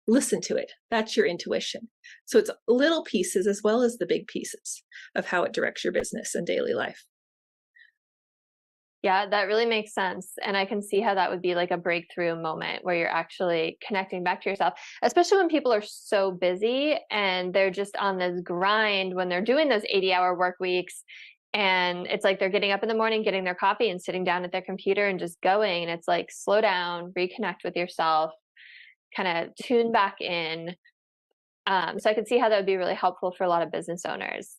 Listen to it. That's your intuition. So it's little pieces as well as the big pieces of how it directs your business and daily life. Yeah, that really makes sense. And I can see how that would be like a breakthrough moment where you're actually connecting back to yourself, especially when people are so busy and they're just on this grind when they're doing those 80-hour work weeks. And it's like they're getting up in the morning, getting their coffee and sitting down at their computer and just going. And it's like, slow down, reconnect with yourself, kind of tune back in. So I can see how that would be really helpful for a lot of business owners.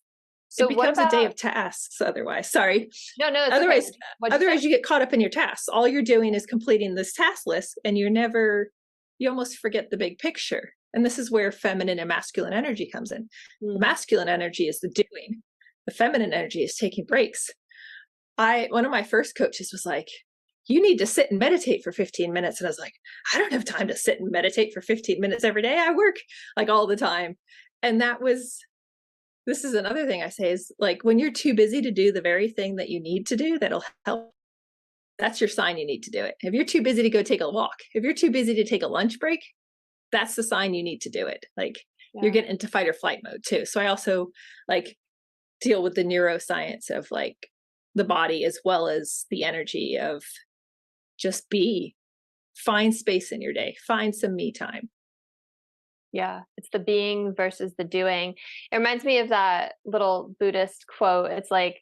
So it becomes a day of tasks otherwise. Sorry. No, otherwise, okay. Otherwise you get caught up in your tasks. All you're doing is completing this task list and you almost forget the big picture. And this is where feminine and masculine energy comes in. The masculine energy is the doing. The feminine energy is taking breaks. One of my first coaches was like, you need to sit and meditate for 15 minutes. And I was like, I don't have time to sit and meditate for 15 minutes every day. I work like all the time. And this is another thing I say is like, when you're too busy to do the very thing that you need to do, that'll help. That's your sign you need to do it. If you're too busy to go take a walk, if you're too busy to take a lunch break, that's the sign you need to do it. Like you're getting into fight or flight mode too. So I also like deal with the neuroscience of like the body as well as the energy of just find space in your day, find some me time. Yeah, it's the being versus the doing. It reminds me of that little Buddhist quote. It's like,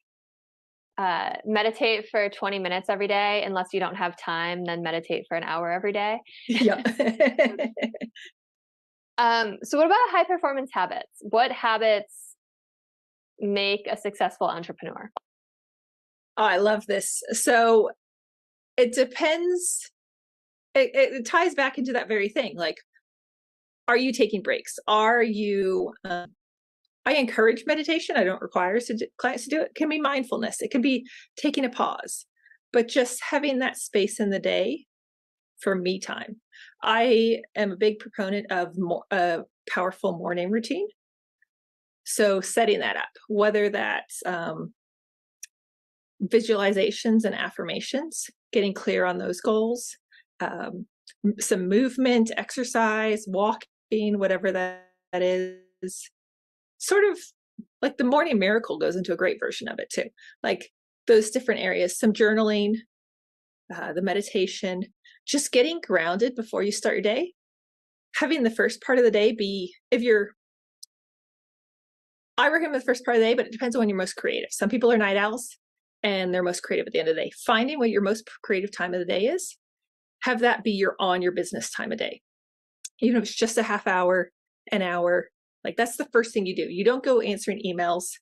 meditate for 20 minutes every day. Unless you don't have time, then meditate for an hour every day. Yeah. So what about high performance habits? What habits make a successful entrepreneur? Oh, I love this. So it depends. It ties back into that very thing. Like, are you taking breaks? Are you I encourage meditation. I don't require clients to do it. It can be mindfulness. It can be taking a pause, but just having that space in the day for me time. I am a big proponent of a powerful morning routine. So setting that up, whether that's visualizations and affirmations, getting clear on those goals, some movement, exercise, walking, whatever that is. Sort of like the morning miracle goes into a great version of it too. Like those different areas, some journaling, the meditation, just getting grounded before you start your day. Having the first part of the day be, I recommend the first part of the day, but it depends on when you're most creative. Some people are night owls and they're most creative at the end of the day. Finding what your most creative time of the day is, have that be your business time of day. Even if it's just a half hour, an hour, like that's the first thing you do. You don't go answering emails.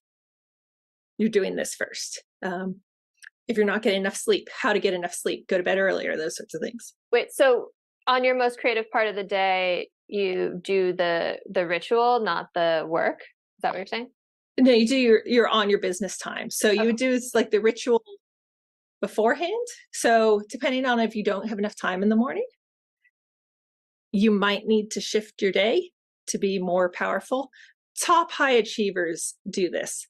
You're doing this first. If you're not getting enough sleep, how to get enough sleep, go to bed earlier, those sorts of things. Wait, so on your most creative part of the day, you do the ritual, not the work? Is that what you're saying? No, you do your on your business time. So you would do like the ritual beforehand. So depending on if you don't have enough time in the morning, you might need to shift your day to be more powerful. Top high achievers do this.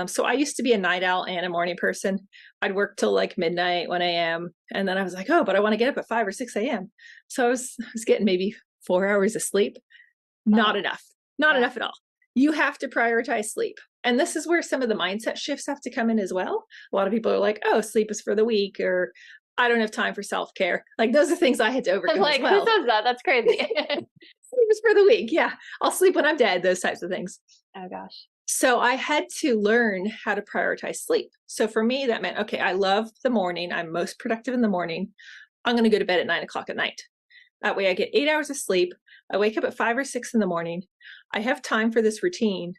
So I used to be a night owl and a morning person. I'd work till like midnight, 1 a.m. And then I was like, oh, but I want to get up at 5 or 6 a.m. So I was getting maybe 4 hours of sleep. Not enough. Not enough at all. You have to prioritize sleep. And this is where some of the mindset shifts have to come in as well. A lot of people are like, oh, sleep is for the weak, or I don't have time for self-care. Like those are things I had to overcome like, as well. who says that? That's crazy. Sleep is for the weak. Yeah. I'll sleep when I'm dead, those types of things. Oh gosh. So I had to learn how to prioritize sleep. So for me, that meant, okay, I love the morning. I'm most productive in the morning. I'm going to go to bed at 9 o'clock at night. That way I get 8 hours of sleep. I wake up at 5 or 6 in the morning. I have time for this routine.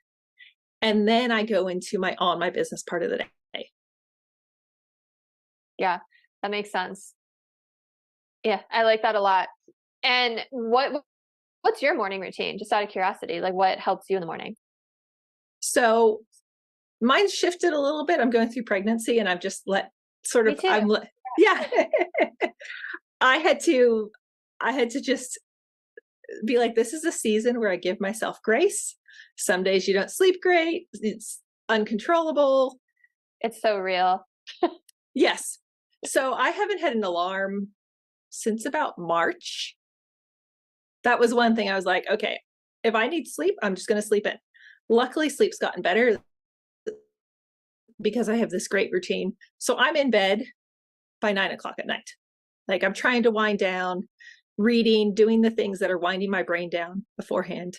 And then I go into my business part of the day. Yeah, that makes sense. Yeah, I like that a lot. And what's your morning routine? Just out of curiosity, like what helps you in the morning? So mine's shifted a little bit. I'm going through pregnancy and I've just yeah. I had to just be like, this is a season where I give myself grace. Some days you don't sleep great. It's uncontrollable. It's so real. Yes. So I haven't had an alarm since about March. That was one thing I was like, okay, if I need sleep, I'm just going to sleep in. Luckily, sleep's gotten better because I have this great routine. So I'm in bed by 9 o'clock at night. Like I'm trying to wind down, reading, doing the things that are winding my brain down beforehand.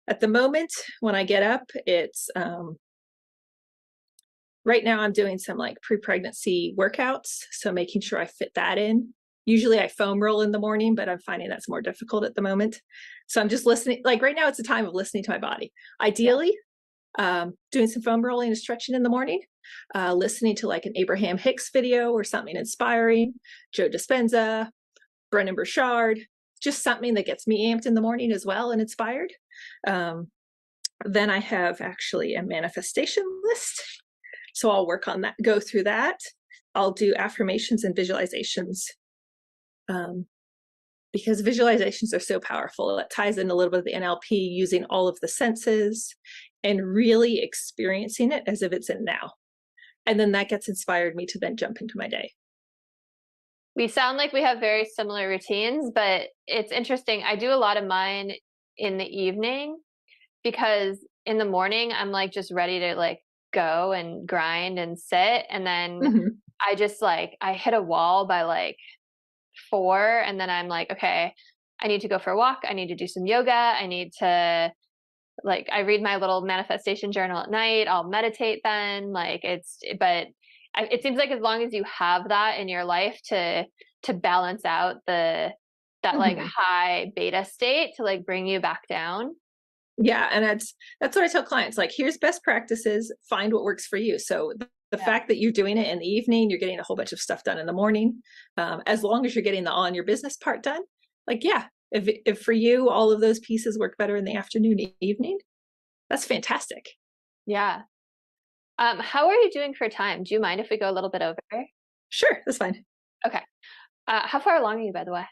At the moment, when I get up, it's right now I'm doing some like pre-pregnancy workouts. So making sure I fit that in. Usually I foam roll in the morning, but I'm finding that's more difficult at the moment. So I'm just listening. Like right now, it's a time of listening to my body. Ideally, doing some foam rolling and stretching in the morning, listening to like an Abraham Hicks video or something inspiring, Joe Dispenza, Brennan Burchard, just something that gets me amped in the morning as well and inspired. Then I have actually a manifestation list. So I'll work on that, go through that. I'll do affirmations and visualizations. Because visualizations are so powerful. It ties in a little bit of the NLP, using all of the senses and really experiencing it as if it's in now. And then that gets inspired me to then jump into my day. We sound like we have very similar routines, but it's interesting. I do a lot of mine in the evening because in the morning, I'm like just ready to like go and grind and sit. And then I just like, I hit a wall by like 4, and then I'm like, okay, I need to go for a walk. I need to do some yoga. I need to like, I read my little manifestation journal at night. I'll meditate then. Like it seems like as long as you have that in your life to balance out that like high beta state to like bring you back down. Yeah. And that's what I tell clients, like, here's best practices, find what works for you. So the fact that you're doing it in the evening, you're getting a whole bunch of stuff done in the morning. As long as you're getting the on your business part done, like, yeah, if for you, all of those pieces work better in the afternoon, evening, That's fantastic. Yeah. How are you doing for time? Do you mind if we go a little bit over? Sure, that's fine. Okay. How far along are you, by the way?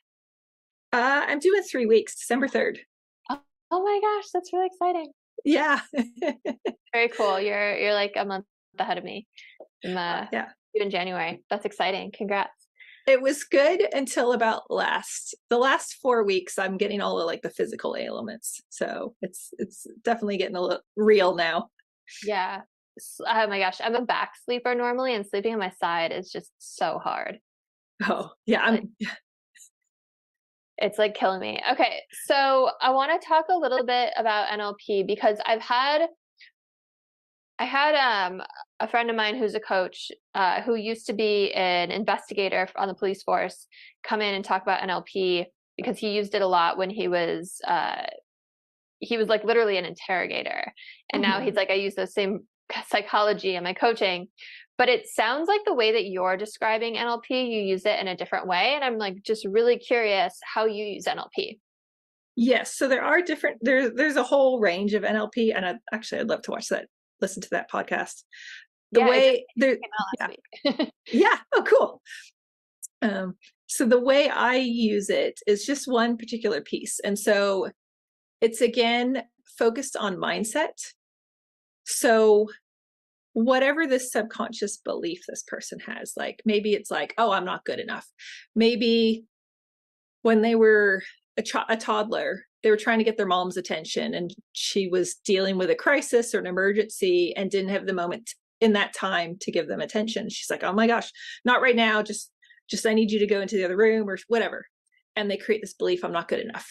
I'm doing 3 weeks, December 3rd. Oh, oh my gosh, that's really exciting. Yeah. Very cool. You're like a month ahead of me. I'm Yeah. due in January. That's exciting. Congrats. It was good until about the last 4 weeks. I'm getting all of like the physical ailments, so it's definitely getting a little real now. Yeah. Oh my gosh, I'm a back sleeper normally, and sleeping on my side is just so hard. Oh yeah, Like, it's like killing me. Okay, so I want to talk a little bit about NLP because I had a friend of mine who's a coach who used to be an investigator on the police force come in and talk about NLP because he used it a lot when he was like literally an interrogator, and now he's like, I use the same psychology in my coaching. But it sounds like the way that you're describing NLP, you use it in a different way, and I'm like just really curious how you use NLP. Yes, so there are different. There's a whole range of NLP, and I'd love to listen to that podcast. The Yeah, it just way there, came out yeah, last week. yeah. Oh, cool. So the way I use it is just one particular piece, and so it's again focused on mindset. So whatever this subconscious belief this person has, like maybe it's like, oh, I'm not good enough. Maybe when they were a toddler, they were trying to get their mom's attention, and she was dealing with a crisis or an emergency and didn't have the moment in that time to give them attention. She's like, oh my gosh, not right now. Just I need you to go into the other room or whatever. And they create this belief, I'm not good enough.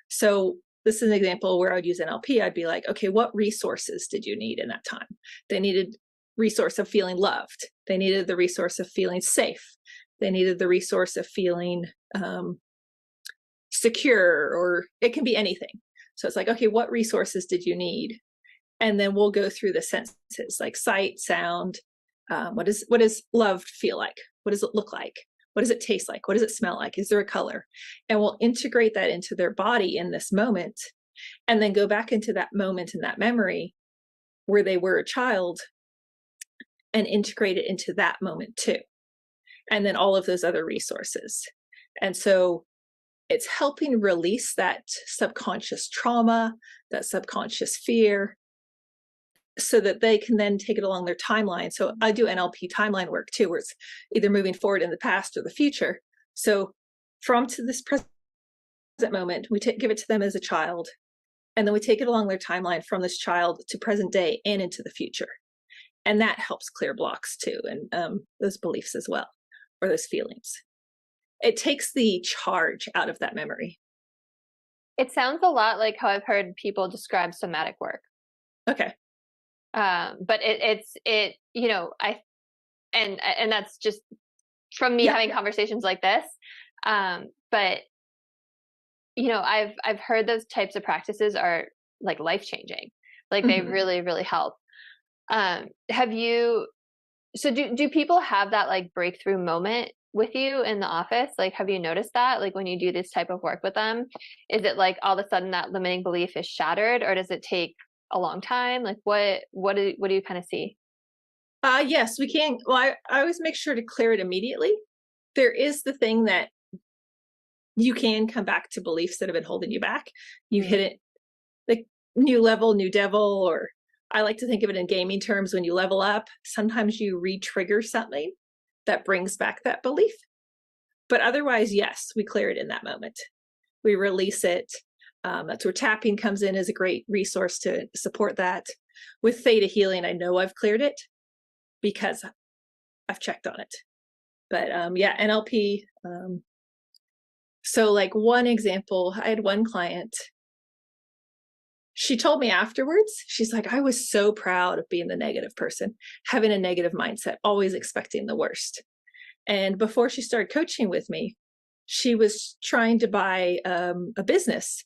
So this is an example where I would use NLP. I'd be like, okay, what resources did you need in that time? They needed resource of feeling loved. They needed the resource of feeling safe. They needed the resource of feeling secure, or it can be anything. So it's like, okay, what resources did you need? And then we'll go through the senses like sight, sound. What does love feel like? What does it look like? What does it taste like? What does it smell like? Is there a color? And we'll integrate that into their body in this moment, and then go back into that moment and that memory where they were a child and integrate it into that moment too. And then all of those other resources. And so it's helping release that subconscious trauma, that subconscious fear, so that they can then take it along their timeline. So I do NLP timeline work too, where it's either moving forward in the past or the future. So from to this present moment, we give it to them as a child, and then we take it along their timeline from this child to present day and into the future. And that helps clear blocks too, and those beliefs as well, or those feelings. It takes the charge out of that memory. It sounds a lot like how I've heard people describe somatic work. Okay. But and that's just from me having conversations like this. But I've heard those types of practices are like life-changing. Like they really, really help. So do people have that like breakthrough moment with you in the office? Like, have you noticed that? Like when you do this type of work with them, is it like all of a sudden that limiting belief is shattered, or does it take a long time? Like what do you kind of see? Yes, we can. Well, I always make sure to clear it immediately. There is the thing that you can come back to beliefs that have been holding you back. You hit it like new level, new devil, or I like to think of it in gaming terms. When you level up, sometimes you re-trigger something that brings back that belief. But otherwise, yes, we clear it in that moment. We release it. That's where tapping comes in as a great resource to support that. With theta healing, I know I've cleared it because I've checked on it. But NLP. So like one example, I had one client. She told me afterwards, she's like, I was so proud of being the negative person, having a negative mindset, always expecting the worst. And before she started coaching with me, she was trying to buy a business.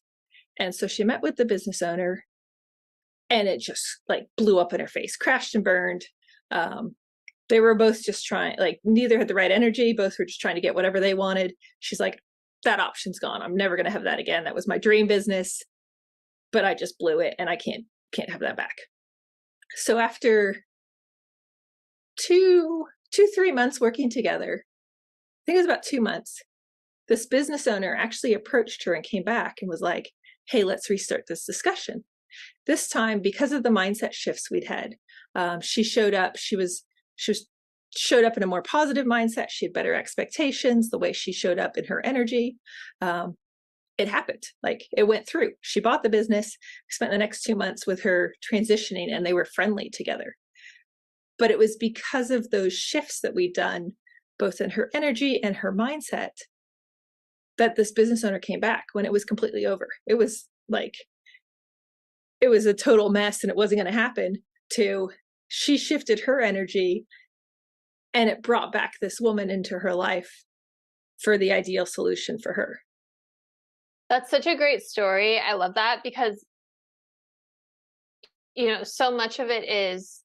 And so she met with the business owner, and it just like blew up in her face, crashed and burned. They were both just trying, like neither had the right energy. Both were just trying to get whatever they wanted. She's like, that option's gone. I'm never going to have that again. That was my dream business, but I just blew it, and I can't Can't have that back. So after 3 months working together, I think it was about 2 months, this business owner actually approached her and came back and was like, hey, let's restart this discussion. This time, because of the mindset shifts we'd had, she showed up. She showed up in a more positive mindset. She had better expectations. The way she showed up in her energy, it happened. Like, it went through. She bought the business. We spent the next 2 months with her transitioning, and they were friendly together. But it was because of those shifts that we'd done, both in her energy and her mindset, that this business owner came back when it was completely over. It was like, it was a total mess and it wasn't going to happen, to she shifted her energy and it brought back this woman into her life for the ideal solution for her. That's such a great story. I love that because, so much of it is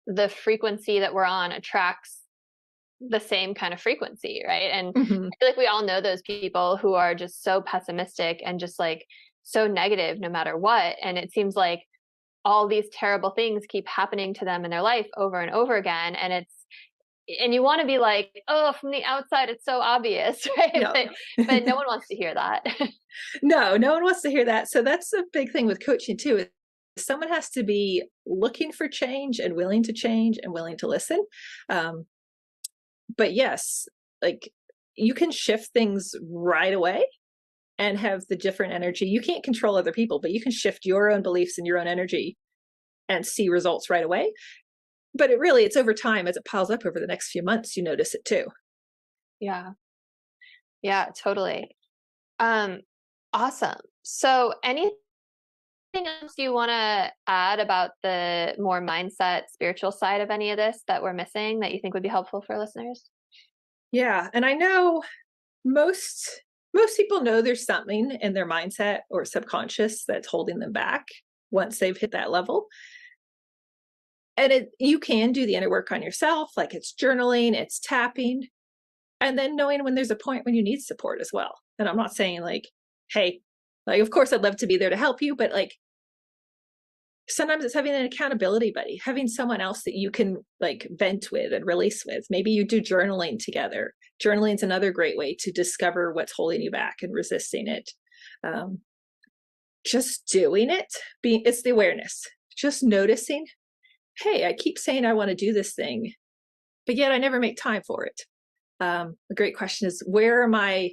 the frequency that we're on attracts the same kind of frequency, right? And I feel like we all know those people who are just so pessimistic and just like so negative no matter what. And it seems like all these terrible things keep happening to them in their life over and over again. And you want to be like, oh, from the outside, it's so obvious, right? No. But no one wants to hear that. No one wants to hear that. So that's a big thing with coaching too. Is someone has to be looking for change and willing to listen. But yes, like, you can shift things right away and have the different energy. You can't control other people, but you can shift your own beliefs and your own energy and see results right away. But it's over time. As it piles up over the next few months, you notice it too. Yeah. Yeah, totally. Awesome. So anything else you want to add about the more mindset, spiritual side of any of this that we're missing that you think would be helpful for listeners? Yeah. And I know most people know there's something in their mindset or subconscious that's holding them back once they've hit that level. And you can do the inner work on yourself, like it's journaling, it's tapping, and then knowing when there's a point when you need support as well. And I'm not saying like, hey, like, of course I'd love to be there to help you, but like, sometimes it's having an accountability buddy, having someone else that you can like vent with and release with. Maybe you do journaling together. Journaling is another great way to discover what's holding you back and resisting it. Just doing it, it's the awareness, just noticing, hey, I keep saying I want to do this thing, but yet I never make time for it. A great question is, where am I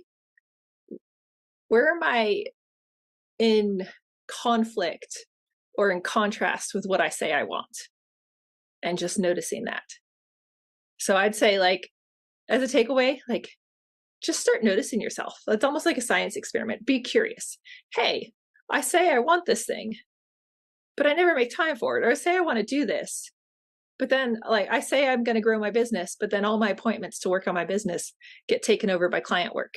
in conflict or in contrast with what I say I want? And just noticing that. So I'd say, like, as a takeaway, like, just start noticing yourself. It's almost like a science experiment. Be curious. Hey, I say I want this thing, but I never make time for it. Or I say I want to do this, but then, like, I say I'm going to grow my business, but then all my appointments to work on my business get taken over by client work.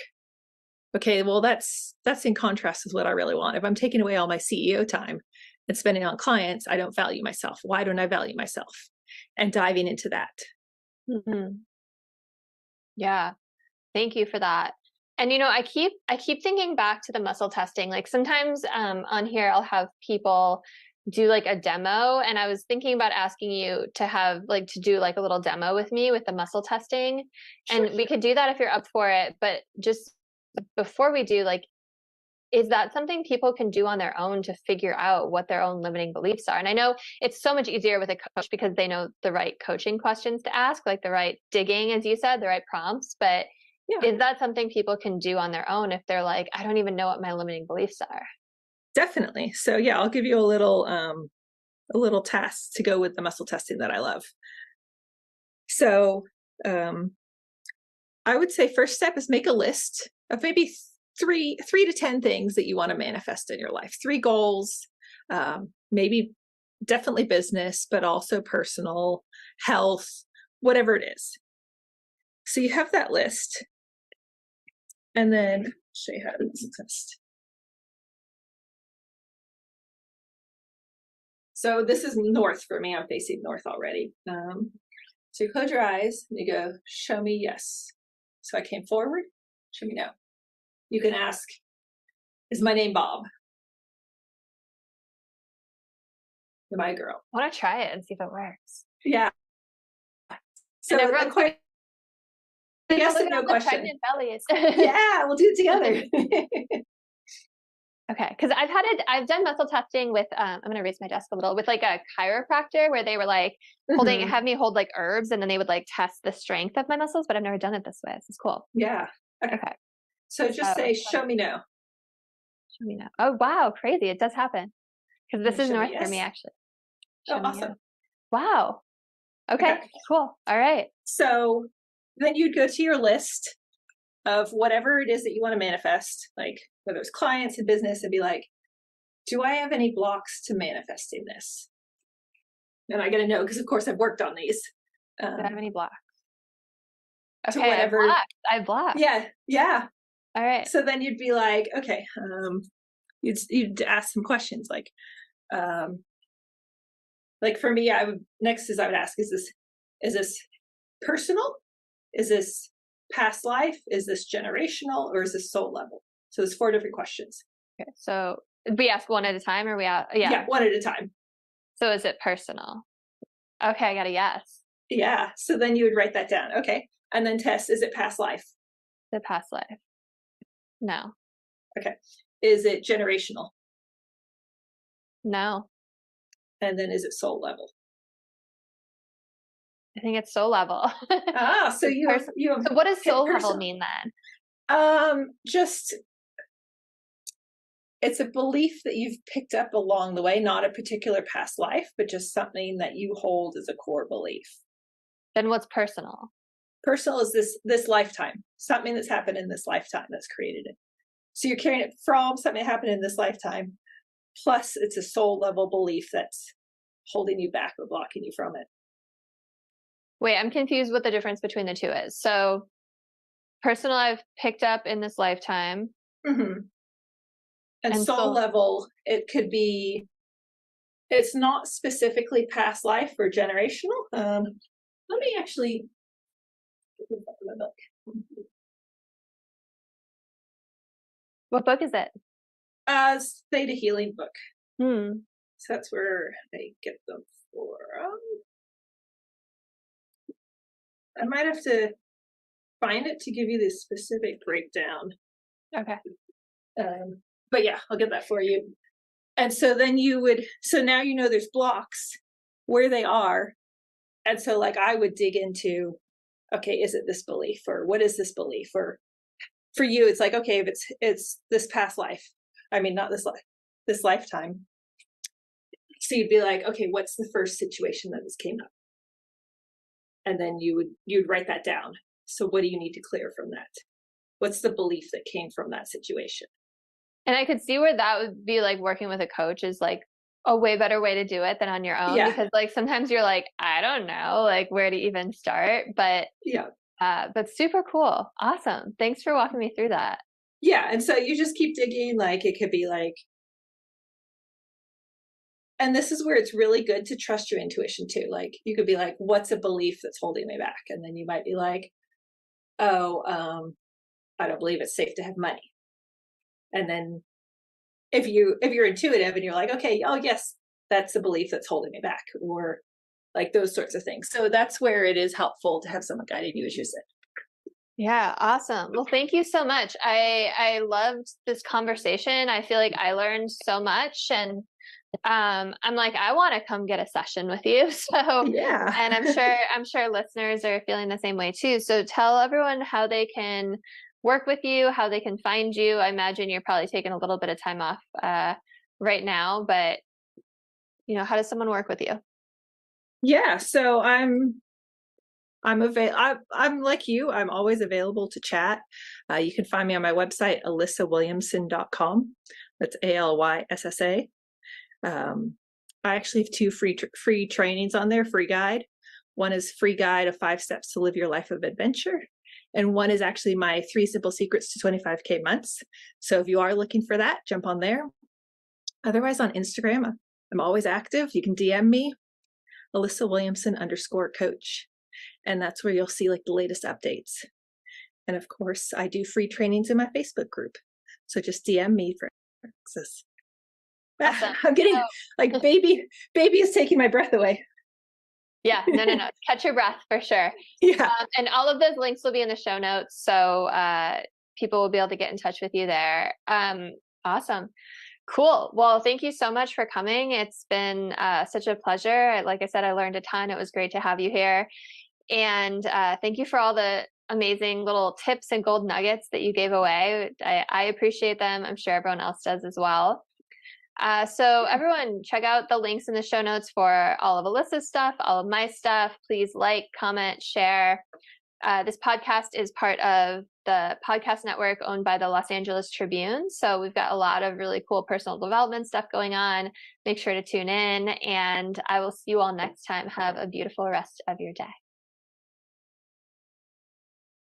Okay, well, that's in contrast with what I really want. If I'm taking away all my CEO time and spending on clients, I don't value myself. Why don't I value myself? And diving into that. Mm-hmm. Yeah. Thank you for that. And I keep thinking back to the muscle testing. Like, sometimes on here I'll have people do like a demo, and I was thinking about asking you to do like a little demo with me with the muscle testing. Sure. And we could do that if you're up for it. But just before we do, like, is that something people can do on their own to figure out what their own limiting beliefs are? And I know it's so much easier with a coach because they know the right coaching questions to ask, like the right digging, as you said, the right prompts. But Yeah, is that something people can do on their own if they're like, I don't even know what my limiting beliefs are? definitely. So yeah, I'll give you a little task to go with the muscle testing that I love. So I would say first step is make a list of maybe three to 10 things that you want to manifest in your life. 3 goals, maybe definitely business, but also personal, health, whatever it is. So you have that list, and then I'll show you how to do this list. So this is north for me. I'm facing north already. So you close your eyes and you go, show me yes. So I came forward, show me no. You can ask, is my name Bob? my girl. I want to try it and see if it works. Yeah. So And everyone's like, yes look and at no all the question. pregnant bellies. Yeah, we'll do it together. Okay, because I've done muscle testing with I'm gonna raise my desk a little, with like a chiropractor, where they were like have me hold like herbs, and then they would like test the strength of my muscles, but I've never done it this way. This is cool. Yeah. Okay. So just say, show me no. Show me no. Oh wow, crazy. It does happen. Because this is north for me, actually. Oh, awesome. Wow. Okay, cool. All right. So then you'd go to your list of whatever it is that you want to manifest, like whether it's clients in business, and be like, do I have any blocks to manifesting this? And I got to know, because of course I've worked on these. Do I have any blocks? Okay, to whatever. I blocked. Yeah, yeah. All right. So then you'd be like, okay, you'd ask some questions like for me, I would ask, is this personal? Is this past life? Is this generational? Or is this soul level? So there's 4 different questions. Okay, so we ask one at a time, or yeah, one at a time. So is it personal? Okay, I got a yes. Yeah. So then you would write that down. Okay. And then test, is it past life? The past life. No. Okay. Is it generational? No. And then is it soul level? I think it's soul level. So you have so what does soul level mean then? Just, it's a belief that you've picked up along the way, not a particular past life, but just something that you hold as a core belief. Then what's personal? Personal is this lifetime, something that's happened in this lifetime that's created it. So you're carrying it from something that happened in this lifetime, plus it's a soul level belief that's holding you back or blocking you from it. Wait, I'm confused what the difference between the two is. So personal, I've picked up in this lifetime. Mm-hmm. And soul level, it could be, it's not specifically past life or generational. Let me actually look up my book. What book is it? Theta Healing book. So that's where I get them from. I might have to find it to give you the specific breakdown. Okay. But yeah, I'll get that for you. And so then so now you know there's blocks, where they are. And so like I would dig into, okay, is it this belief, or what is this belief? Or for you, it's like, okay, if it's this past life, I mean, not this life, this lifetime. So you'd be like, okay, what's the first situation that this came up? And then you'd write that down. So what do you need to clear from that? What's the belief that came from that situation? And I could see where that would be like working with a coach is like a way better way to do it than on your own. Yeah. Because like sometimes you're like, I don't know, like where to even start. But yeah. But super cool. Awesome. Thanks for walking me through that. Yeah. And so you just keep digging. Like it could be like, and this is where it's really good to trust your intuition too. Like you could be like, what's a belief that's holding me back? And then you might be like, oh, I don't believe it's safe to have money. And then if you're intuitive and you're like, okay, oh yes, that's a belief that's holding me back, or like those sorts of things. So that's where it is helpful to have someone guiding you, as you said. Yeah, awesome. Well, thank you so much. I loved this conversation. I feel like I learned so much, and I'm like, I want to come get a session with you. So yeah, and I'm sure listeners are feeling the same way too. So tell everyone how they can work with you, how they can find you. I imagine you're probably taking a little bit of time off right now, but how does someone work with you? Yeah, so I'm like you. I'm always available to chat. You can find me on my website, alyssawilliamson.com. That's ALYSSA. I actually have 2 free trainings on there, free guide. One is free guide of 5 steps to live your life of adventure. And one is actually my 3 simple secrets to 25K months. So if you are looking for that, jump on there. Otherwise on Instagram, I'm always active. You can DM me, Alyssa Williamson _coach. And that's where you'll see like the latest updates. And of course, I do free trainings in my Facebook group. So just DM me for access. Awesome. I'm getting like baby is taking my breath away. Yeah, no. Catch your breath for sure. Yeah. And all of those links will be in the show notes. So people will be able to get in touch with you there. Awesome. Cool. Well, thank you so much for coming. It's been such a pleasure. Like I said, I learned a ton. It was great to have you here. And thank you for all the amazing little tips and gold nuggets that you gave away. I appreciate them. I'm sure everyone else does as well. So everyone, check out the links in the show notes for all of Alyssa's stuff, all of my stuff. Please like, comment, share. This podcast is part of the podcast network owned by the Los Angeles Tribune. So we've got a lot of really cool personal development stuff going on. Make sure to tune in, and I will see you all next time. Have a beautiful rest of your day.